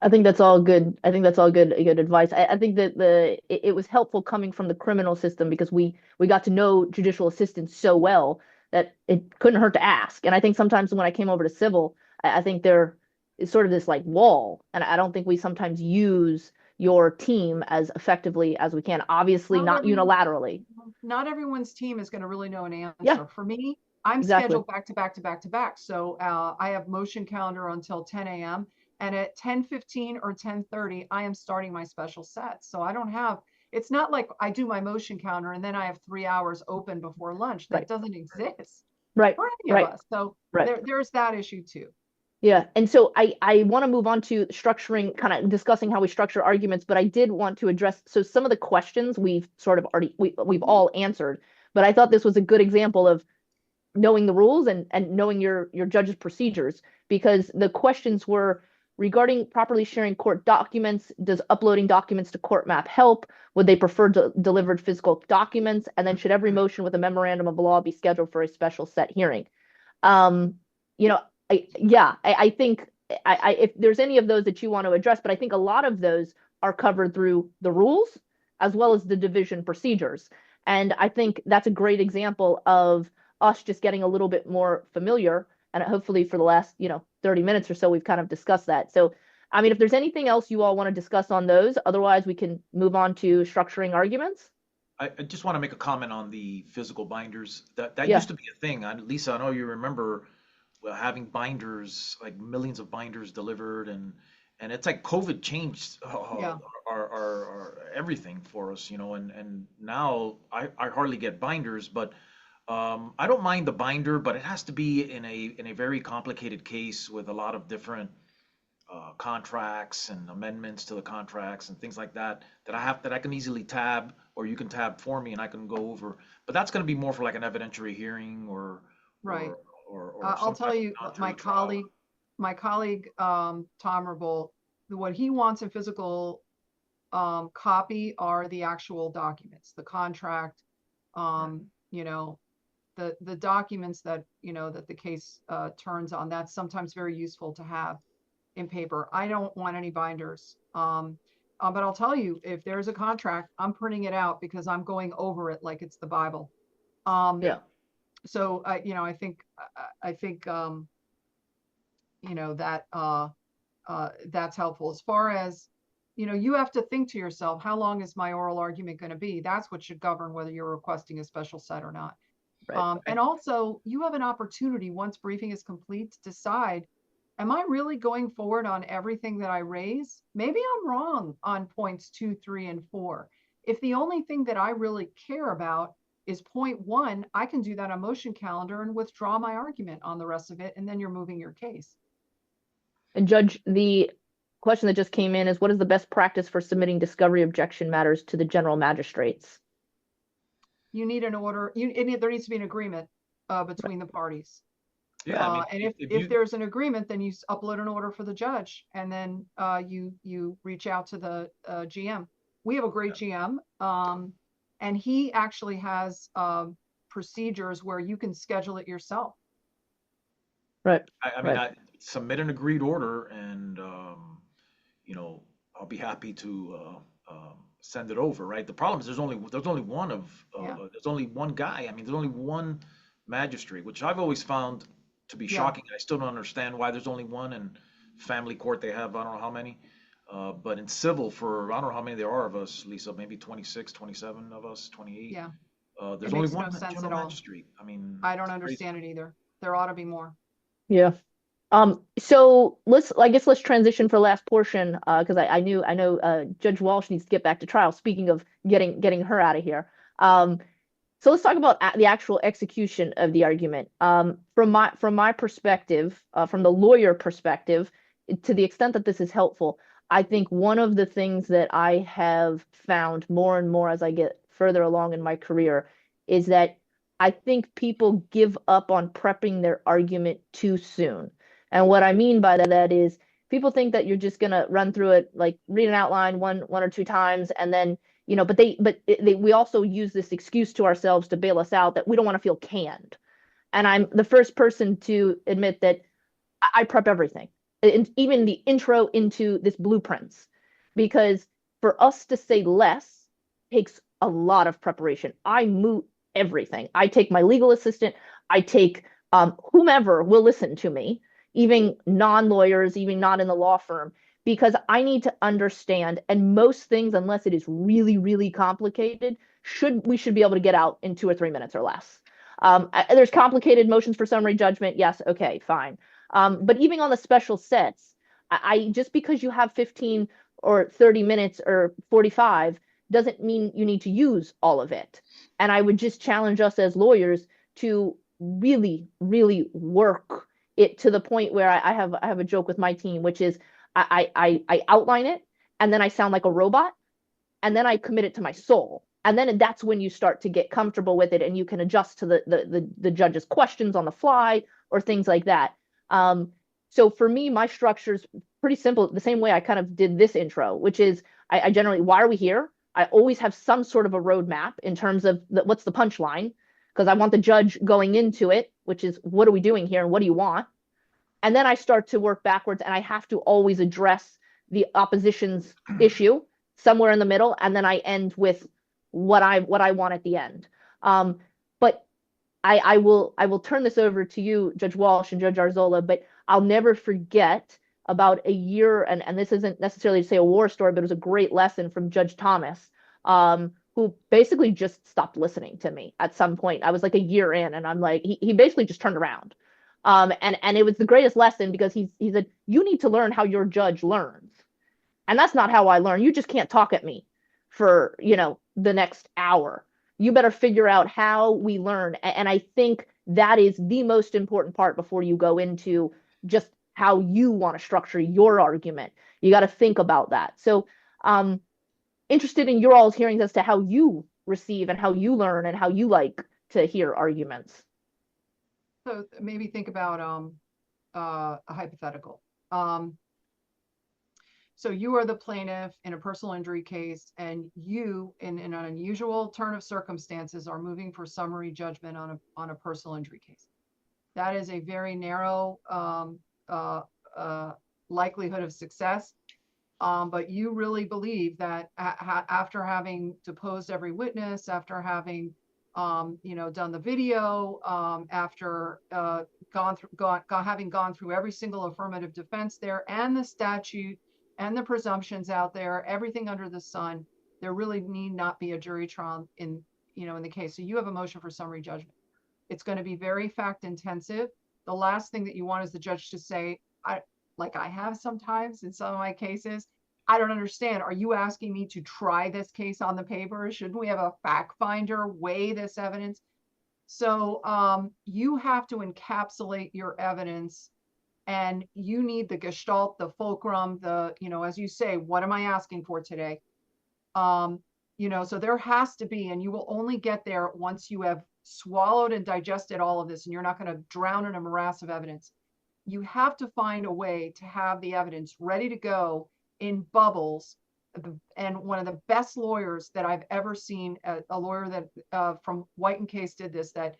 I think that's all good. I think that's all good advice. I think that it was helpful coming from the criminal system because we got to know judicial assistants so well that it couldn't hurt to ask. And I think sometimes when I came over to civil, I think there is sort of this like wall, and I don't think we sometimes use your team as effectively as we can. Obviously, not unilaterally. Not everyone's team is going to really know an answer. Yeah. For me, I'm scheduled back to back to back to back. So I have motion calendar until 10 a.m. And at 10:15 or 10:30, I am starting my special set. So I don't have, it's not like I do my motion counter and then I have 3 hours open before lunch. That doesn't exist for any of us. So there's that issue too. Yeah. And so I want to move on to structuring, kind of discussing how we structure arguments, but I did want to address, so some of the questions we've sort of already, we've all answered, but I thought this was a good example of knowing the rules and knowing your judge's procedures, because the questions were, regarding properly sharing court documents, does uploading documents to court map help? Would they prefer delivered physical documents? And then should every motion with a memorandum of law be scheduled for a special set hearing? I think if there's any of those that you want to address, but I think a lot of those are covered through the rules as well as the division procedures. And I think that's a great example of us just getting a little bit more familiar. And hopefully for the last, 30 minutes or so, we've kind of discussed that. So, I mean, if there's anything else you all want to discuss on those, otherwise we can move on to structuring arguments. I just want to make a comment on the physical binders. That used to be a thing. Lisa, I know you remember having binders, like millions of binders delivered, and it's like COVID changed Yeah. our everything for us, and now I hardly get binders, but I don't mind the binder, but it has to be in a very complicated case with a lot of different contracts and amendments to the contracts and things like that that I can easily tab, or you can tab for me and I can go over. But that's going to be more for like an evidentiary hearing Right. or or I'll some tell type of you, non-jury trial. my colleague, Tom Rabol, what he wants in physical copy are the actual documents, the contract, Right. you know, the documents that, that the case turns on. That's sometimes very useful to have in paper. I don't want any binders. But I'll tell you, if there's a contract, I'm printing it out because I'm going over it like it's the Bible. Um, Yeah. Yeah. so I think that that's helpful. As far as, you have to think to yourself, how long is my oral argument going to be? That's what should govern whether you're requesting a special set or not. Right. And also, you have an opportunity once briefing is complete to decide, am I really going forward on everything that I raise? Maybe I'm wrong on points 2, 3, and 4. If the only thing that I really care about is point 1, I can do that on motion calendar and withdraw my argument on the rest of it, and then you're moving your case. And Judge, the question that just came in is what is the best practice for submitting discovery objection matters to the general magistrates? You need an order. There needs to be an agreement between the parties. Yeah, I mean, And if if you, there's an agreement, then you upload an order for the judge, and then you reach out to the GM. We have a great GM, and he actually has procedures where you can schedule it yourself. Right. I mean, Right. I submit an agreed order, and I'll be happy to send it over. Right. The problem is Yeah, there's only one guy. I mean, there's only one magistrate, which I've always found to be yeah. shocking. I still don't understand why there's only one. In family court, they have I don't know how many. But in civil, for I don't know how many there are of us, Lisa, maybe 26, 27 of us, 28. Yeah. It There's only makes one no sense general at all. magistrate. I mean, I don't it's crazy. understand it either. There ought to be more. Yeah. So I guess let's transition for last portion, because I know Judge Walsh needs to get back to trial. Speaking of getting her out of here. So let's talk about the actual execution of the argument. From my perspective, from the lawyer perspective, to the extent that this is helpful, I think one of the things that I have found more and more as I get further along in my career is that I think people give up on prepping their argument too soon. And what I mean by that is people think that you're just gonna run through it, like read an outline one or two times, and then we also use this excuse to ourselves to bail us out that we don't want to feel canned. And I'm the first person to admit that I prep everything, and even the intro into this blueprints, because for us to say less takes a lot of preparation. I moot everything. I take my legal assistant. I take whomever will listen to me, even non-lawyers, even not in the law firm, because I need to understand. And most things, unless it is really, really complicated, we should be able to get out in 2 or 3 minutes or less. There's complicated motions for summary judgment. Yes, okay, fine. But even on the special sets, just because you have 15 or 30 minutes or 45 doesn't mean you need to use all of it. And I would just challenge us as lawyers to really, really work it to the point where I have a joke with my team, which is I outline it and then I sound like a robot and then I commit it to my soul. And then that's when you start to get comfortable with it and you can adjust to the judge's questions on the fly or things like that. So for me, my structure is pretty simple, the same way I kind of did this intro, which is I generally, why are we here? I always have some sort of a roadmap in terms of what's the punchline, because I want the judge going into it, which is what are we doing here and what do you want? And then I start to work backwards and I have to always address the opposition's issue somewhere in the middle, and then I end with what I want at the end. But I will turn this over to you, Judge Walsh and Judge Arzola, but I'll never forget about a year, and this isn't necessarily to say a war story, but it was a great lesson from Judge Thomas, who basically just stopped listening to me at some point. I was like a year in, and I'm like, he basically just turned around. And it was the greatest lesson because he said, you need to learn how your judge learns. And that's not how I learn. You just can't talk at me for, the next hour. You better figure out how we learn. And I think that is the most important part before you go into just how you want to structure your argument. You got to think about that. So, interested in your all's hearings as to how you receive and how you learn and how you like to hear arguments. So maybe think about a hypothetical. So you are the plaintiff in a personal injury case, and you, in an unusual turn of circumstances, are moving for summary judgment on a personal injury case. That is a very narrow likelihood of success. But you really believe that after having deposed every witness, after having done the video, after having gone through every single affirmative defense there, and the statute and the presumptions out there, everything under the sun, there really need not be a jury trial in the case. So you have a motion for summary judgment. It's going to be very fact intensive. The last thing that you want is the judge to say, like I have sometimes in some of my cases, I don't understand. Are you asking me to try this case on the paper? Shouldn't we have a fact finder weigh this evidence? So you have to encapsulate your evidence, and you need the gestalt, the fulcrum, as you say, what am I asking for today? So there has to be, and you will only get there once you have swallowed and digested all of this, and you're not going to drown in a morass of evidence. You have to find a way to have the evidence ready to go in bubbles. And one of the best lawyers that I've ever seen, a lawyer that from White and Case did this, that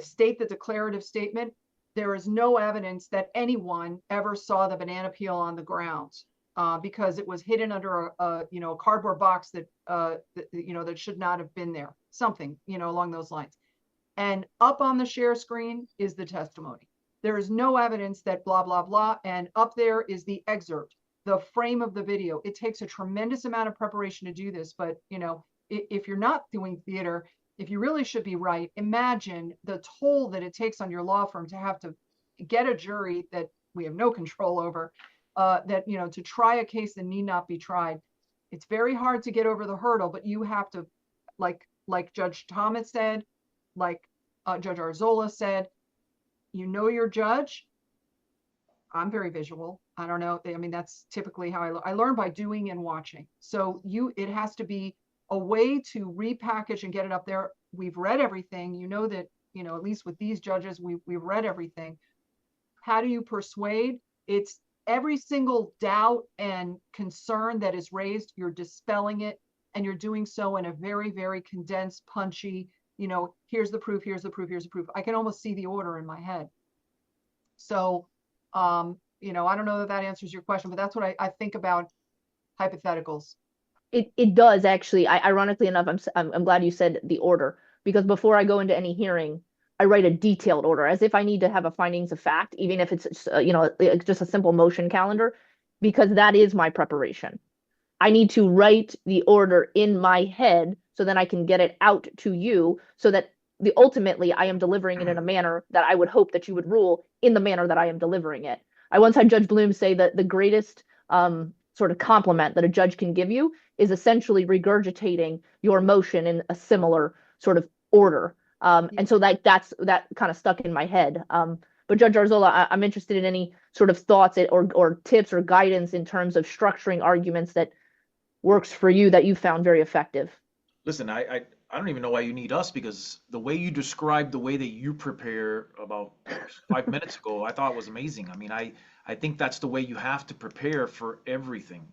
state the declarative statement. There is no evidence that anyone ever saw the banana peel on the ground because it was hidden under a cardboard box that should not have been there. Something along those lines. And up on the share screen is the testimony. There is no evidence that blah, blah, blah. And up there is the excerpt, the frame of the video. It takes a tremendous amount of preparation to do this. But, if you're not doing theater, if you really should be right, imagine the toll that it takes on your law firm to have to get a jury that we have no control over, to try a case that need not be tried. It's very hard to get over the hurdle, but you have to, like Judge Thomas said, like Judge Arzola said, your judge. I'm very visual. I don't know. I mean, that's typically how I learn by doing and watching. So it has to be a way to repackage and get it up there. We've read everything. That, at least with these judges, we've read everything. How do you persuade? It's every single doubt and concern that is raised, you're dispelling it, and you're doing so in a very, very condensed, punchy, here's the proof, here's the proof, here's the proof. I can almost see the order in my head. So, I don't know that answers your question, but that's what I think about hypotheticals. It does actually. Ironically enough, I'm glad you said the order, because before I go into any hearing, I write a detailed order as if I need to have a findings of fact, even if it's just a simple motion calendar, because that is my preparation. I need to write the order in my head so then I can get it out to you so that ultimately I am delivering it in a manner that I would hope that you would rule in the manner that I am delivering it. I once had Judge Bloom say that the greatest sort of compliment that a judge can give you is essentially regurgitating your motion in a similar sort of order. And so that kind of stuck in my head. But Judge Arzola, I'm interested in any sort of thoughts or tips or guidance in terms of structuring arguments that works for you that you found very effective. Listen, I don't even know why you need us, because the way you described the way that you prepare about 5 minutes ago, I thought was amazing. I mean, I think that's the way you have to prepare for everything,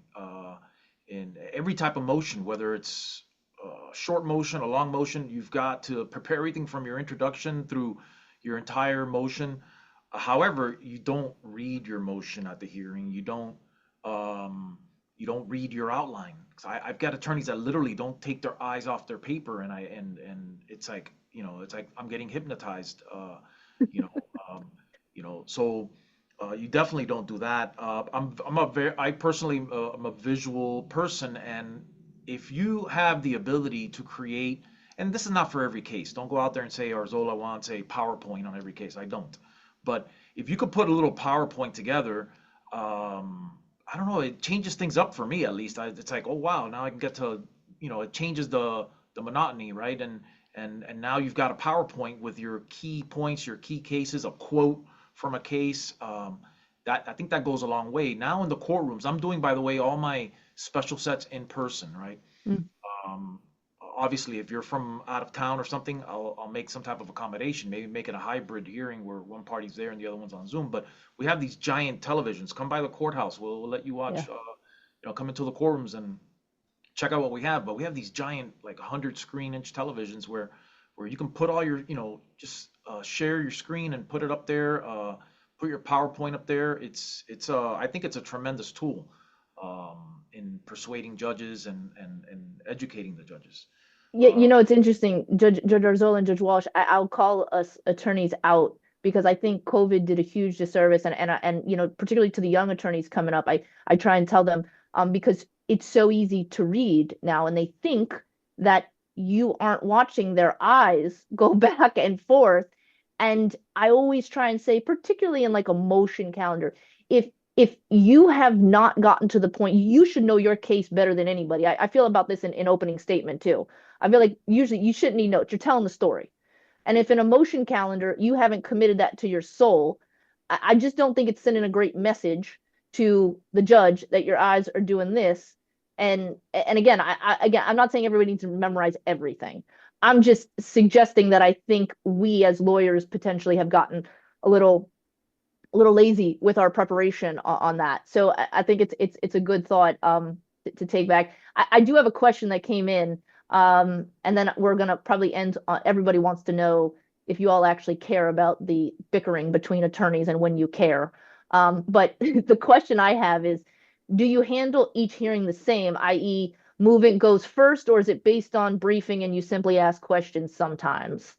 in every type of motion, whether it's a short motion, a long motion. You've got to prepare everything from your introduction through your entire motion. However, you don't read your motion at the hearing. You don't read your outline. 'Cause I've got attorneys that literally don't take their eyes off their paper, and it's like I'm getting hypnotized. You know, so you definitely don't do that. I personally am a visual person, and if you have the ability to create and this is not for every case. Don't go out there and say Arzola wants a PowerPoint on every case. I don't. But if you could put a little PowerPoint together, I don't know, it changes things up for me at least. It's like, oh wow, now I can get to, it changes the monotony, right? And now you've got a PowerPoint with your key points, your key cases, a quote from a case. That I think that goes a long way. Now in the courtrooms, I'm doing, by the way, all my special sets in person, right? Mm. Um, Obviously, if you're from out of town or something, I'll make some type of accommodation, maybe make it a hybrid hearing where one party's there and the other one's on Zoom. But we have these giant televisions. Come by the courthouse. We'll let you watch, Yeah. come into the courtrooms and check out what we have. But we have these giant, like 100 screen inch televisions where you can put all your, just share your screen and put it up there, put your PowerPoint up there. I think it's a tremendous tool in persuading judges and educating the judges. Yeah, Uh, it's interesting. Judge Arzola and Judge Walsh, I'll call us attorneys out because I think COVID did a huge disservice, and particularly to the young attorneys coming up, I try and tell them because it's so easy to read now, and they think that you aren't watching their eyes go back and forth. And I always try and say, particularly in like a motion calendar, if you have not gotten to the point, you should know your case better than anybody. I feel about this in opening statement too. I feel like usually you shouldn't need notes. You're telling the story. And if in a motion calendar you haven't committed that to your soul, I just don't think it's sending a great message to the judge that your eyes are doing this. And again, again, I'm not saying everybody needs to memorize everything. I'm just suggesting that I think we as lawyers potentially have gotten a little lazy with our preparation on that. So I think it's a good thought to take back. I do have a question that came in, and then we're gonna probably end. Everybody wants to know if you all actually care about the bickering between attorneys and when you care. But the question I have is, do you handle each hearing the same, i.e., movement goes first, or is it based on briefing and you simply ask questions sometimes?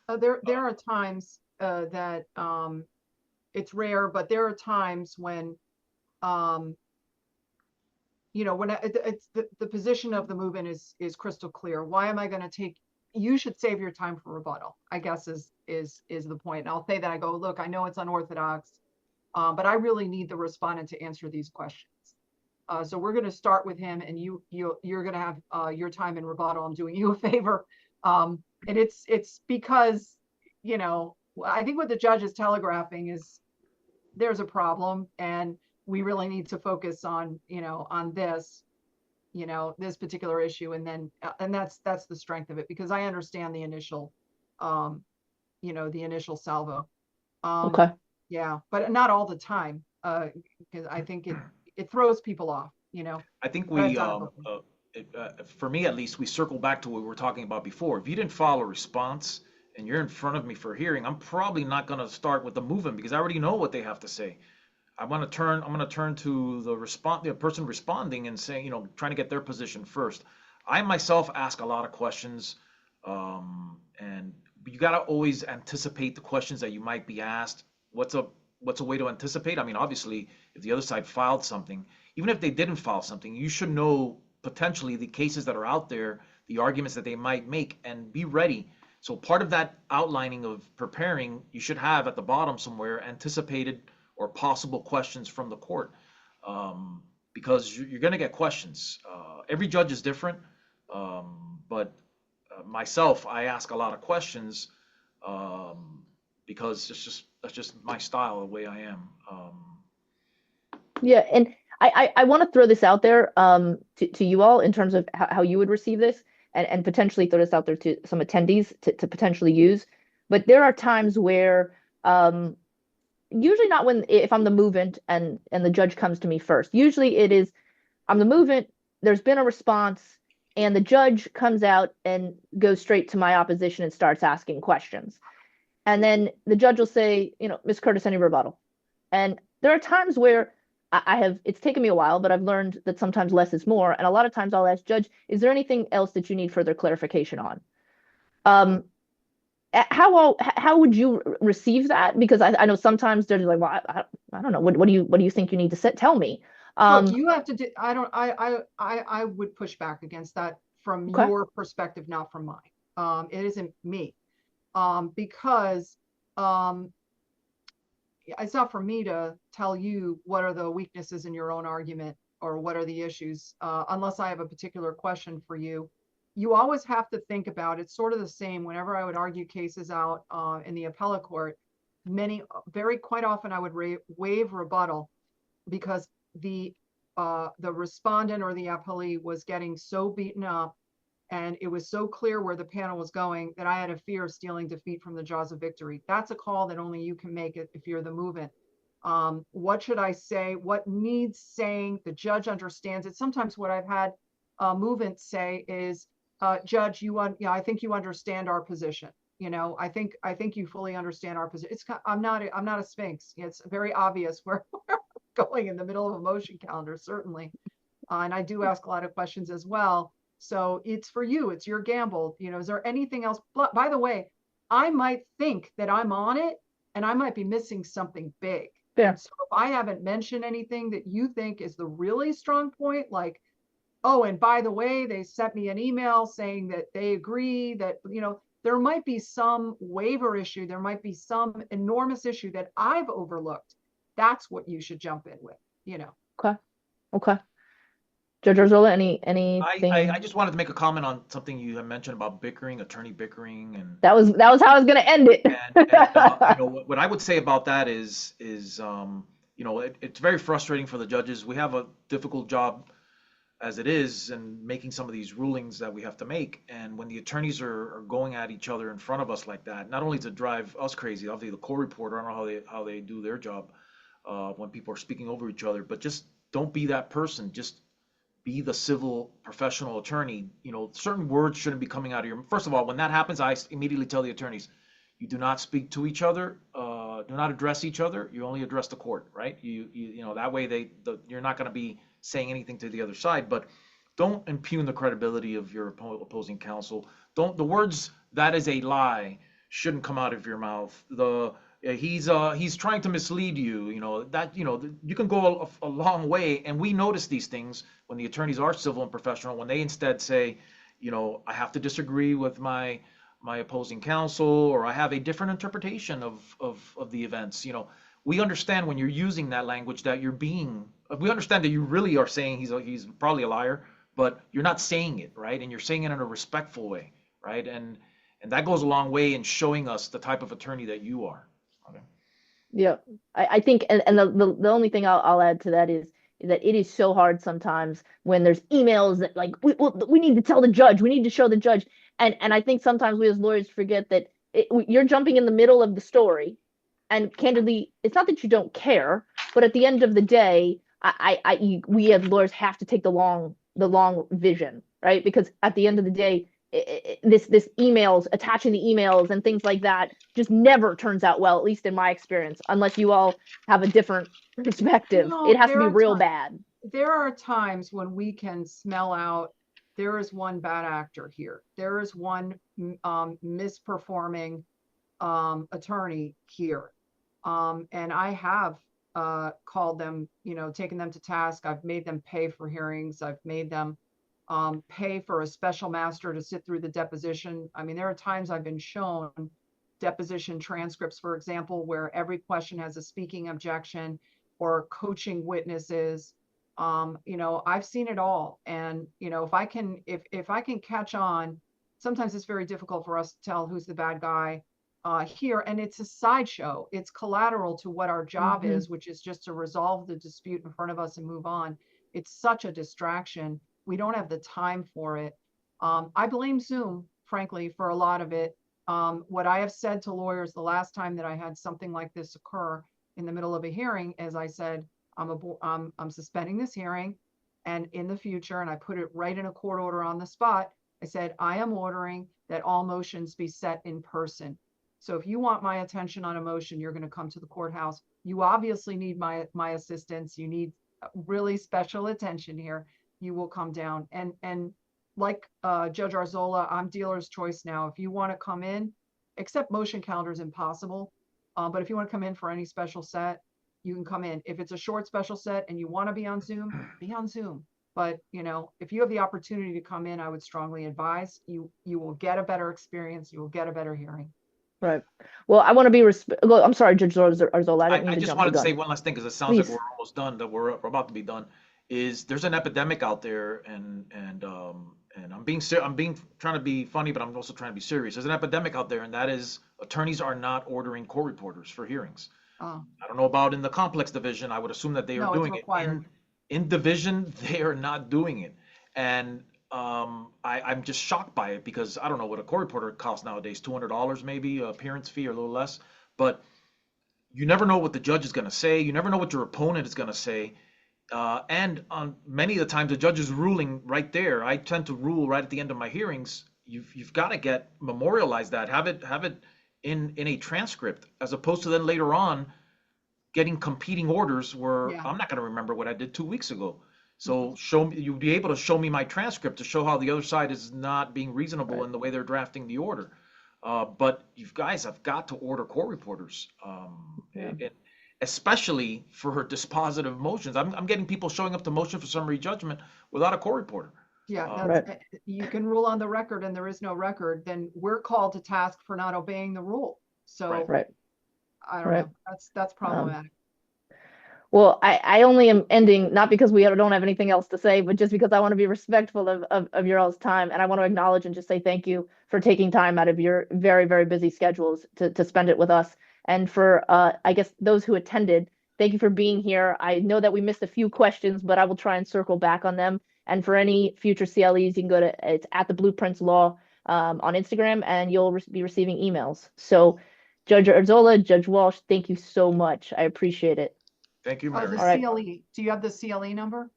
There are times that it's rare, but there are times when um, when it's the position of the movement is crystal clear. Why am I going to take? You should save your time for rebuttal, I guess is the point. And I'll say that I go, look, I know it's unorthodox, but I really need the respondent to answer these questions. So we're going to start with him, and you're going to have your time in rebuttal. I'm doing you a favor, and it's because I think what the judge is telegraphing is there's a problem, and we really need to focus on on this particular issue, and then and that's the strength of it, because I understand the initial the initial salvo. um Okay. yeah, but not all the time, because I think it throws people off. I think Go ahead, we, Jonathan. for me at least, we circle back to what we were talking about before. If you didn't file a response and you're in front of me for a hearing, I'm probably not going to start with the movement because I already know what they have to say. I'm going to turn to the person responding and say, trying to get their position first. I myself ask a lot of questions, and you got to always anticipate the questions that you might be asked. What's a way to anticipate? I mean, obviously, if the other side filed something, even if they didn't file something, you should know potentially the cases that are out there, the arguments that they might make, and be ready. So part of that outlining of preparing, you should have at the bottom somewhere anticipated or possible questions from the court, because you're going to get questions. Every judge is different, but myself, I ask a lot of questions, because that's just my style, the way I am. Yeah, and I want to throw this out there to you all in terms of how you would receive this, and potentially throw this out there to some attendees to potentially use. But there are times where usually not when if I'm the movement and the judge comes to me first. Usually it is I'm the movement, there's been a response, and the judge comes out and goes straight to my opposition and starts asking questions. And then the judge will say, Miss Curtis, any rebuttal? And there are times where I have, it's taken me a while, but I've learned that sometimes less is more. And a lot of times I'll ask, Judge, is there anything else that you need further clarification on? Um, how would you receive that? Because I know sometimes they're like, well, I don't know. What do you think you need to tell me? Look, Um, you have to do, I don't, I would push back against that from Okay. your perspective, not from mine. It isn't me. Because it's not for me to tell you what are the weaknesses in your own argument or what are the issues, unless I have a particular question for you. You always have to think about it's sort of the same whenever I would argue cases out in the appellate court. Very quite often I would waive rebuttal because the respondent or the appellee was getting so beaten up and it was so clear where the panel was going that I had a fear of stealing defeat from the jaws of victory. That's a call that only you can make it if you're the movement. What should I say? What needs saying? The judge understands it. Sometimes what I've had movements say is, Judge, I think you understand our position. I think you fully understand our position. I'm not a sphinx. It's very obvious where we're going in the middle of a motion calendar, certainly. And I do ask a lot of questions as well. So it's for you, it's your gamble. Is there anything else? By the way, I might think that I'm on it and I might be missing something big. Fair. And so if I haven't mentioned anything that you think is the really strong point, like, oh, and by the way, they sent me an email saying that they agree that, there might be some waiver issue. There might be some enormous issue that I've overlooked. That's what you should jump in with, Okay. Okay. Judge Arzola, anything? I just wanted to make a comment on something you had mentioned about bickering, attorney bickering, and That was how I was going to end it. what I would say about that is it's very frustrating for the judges. We have a difficult job as it is, and making some of these rulings that we have to make. And when the attorneys are going at each other in front of us like that, not only to drive us crazy, obviously the court reporter, I don't know how they do their job when people are speaking over each other, but just don't be that person. Just be the civil professional attorney. Certain words shouldn't be coming out of your. First of all, when that happens, I immediately tell the attorneys, you do not speak to each other, do not address each other. You only address the court, right? That way you're not going to be saying anything to the other side. But don't impugn the credibility of your opposing counsel. The words "that is a lie" shouldn't come out of your mouth. He's trying to mislead you. You can go a long way, and we notice these things when the attorneys are civil and professional, when they instead say, I have to disagree with my opposing counsel, or I have a different interpretation of the events. We understand when you're using that language that we understand that you really are saying he's probably a liar, but you're not saying it, right? And you're saying it in a respectful way, right? And that goes a long way in showing us the type of attorney that you are. Okay. Yeah, I think, and the only thing I'll add to that is that it is so hard sometimes when there's emails that like we need to tell the judge, we need to show the judge, and I think sometimes we as lawyers forget that you're jumping in the middle of the story, and candidly, it's not that you don't care, but at the end of the day, we as lawyers have to take the long vision, right? Because at the end of the day, this emails, attaching the emails and things like that just never turns out well, at least in my experience, unless you all have a different perspective. It has to be real bad. There are times when we can smell out there is one bad actor here. There is one misperforming attorney here. And I have called them, taken them to task. I've made them pay for hearings. I've made them pay for a special master to sit through the deposition. I mean, there are times I've been shown deposition transcripts, for example, where every question has a speaking objection or coaching witnesses. I've seen it all. And, if I can catch on, sometimes it's very difficult for us to tell who's the bad guy here. And it's a sideshow. It's collateral to what our job is, which is just to resolve the dispute in front of us and move on. It's such a distraction. We don't have the time for it. I blame Zoom, frankly, for a lot of it. What I have said to lawyers the last time that I had something like this occur in the middle of a hearing, as I said, I'm suspending this hearing, and in the future, and I put it right in a court order on the spot, I said, I am ordering that all motions be set in person. So if you want my attention on a motion, you're going to come to the courthouse. You obviously need my assistance. You need really special attention here. You will come down. And like Judge Arzola, I'm dealer's choice now. If you want to come in, except motion calendar is impossible. But if you want to come in for any special set, you can come in. If it's a short special set and you want to be on Zoom, be on Zoom. But, if you have the opportunity to come in, I would strongly advise you will get a better experience. You will get a better hearing. Right. Well, I want to be I'm sorry, Judge Arzola. I didn't mean I to just jump the wanted to gun. say one last thing because it sounds like Please. we're almost done, that we're about to be done. Is there's an epidemic out there, and I'm being trying to be funny, but I'm also trying to be serious. There's an epidemic out there, and that is attorneys are not ordering court reporters for hearings. Oh, I don't know about in the complex division. I would assume that they are no, it's doing it. required. In division, they are not doing it, and I'm just shocked by it because I don't know what a court reporter costs nowadays. $200 maybe, appearance fee or a little less, but you never know what the judge is going to say. You never know what your opponent is going to say. And on many of the times, the judge is ruling right there. I tend to rule right at the end of my hearings. You've got to memorialize that. Have it in a transcript, as opposed to then later on getting competing orders where Yeah. I'm not going to remember what I did 2 weeks ago. Mhm. So show me, you'll be able to show me my transcript to show how the other side is not being reasonable Right. in the way they're drafting the order. But you guys have got to order court reporters, Yeah. especially for dispositive motions. I'm getting people showing up to motion for summary judgment without a court reporter. Yeah, Right. you can rule on the record and there is no record, then we're called to task for not obeying the rule. So Right. I don't Right. know. That's problematic. Well, I only am ending not because we don't have anything else to say, but just because I want to be respectful of your all's time. And I want to acknowledge and just say thank you for taking time out of your very, very busy schedules to spend it with us. And for, I guess, those who attended, thank you for being here. I know that we missed a few questions, but I will try and circle back on them. And for any future CLEs, you can go to, it's at the Blueprints Law on Instagram, and you'll be receiving emails. So, Judge Arzola, Judge Walsh, thank you so much. I appreciate it. Thank you, Oh, the Mary. All right. CLE. Do you have the CLE number?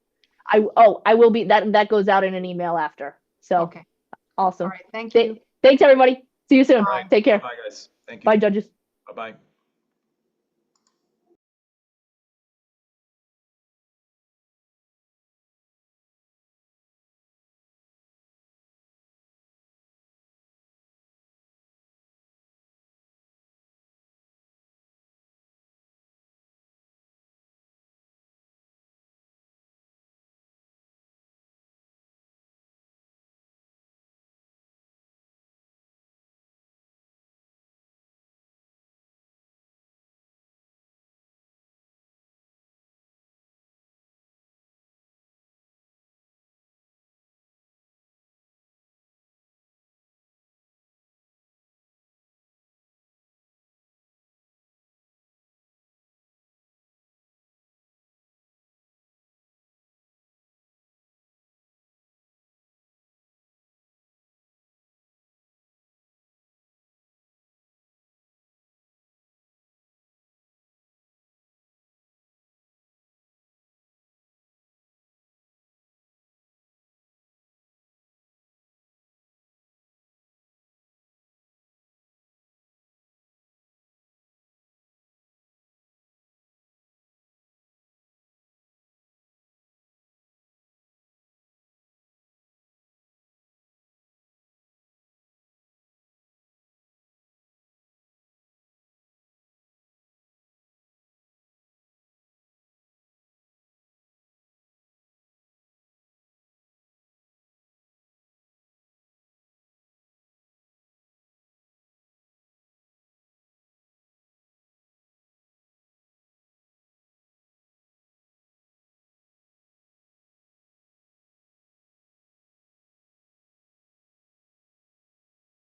I will be that goes out in an email after. So Okay. All awesome. right. Thank you. Thanks everybody. See you soon. Bye. Take care. Bye, guys. Thank you. Bye, judges. Bye-bye.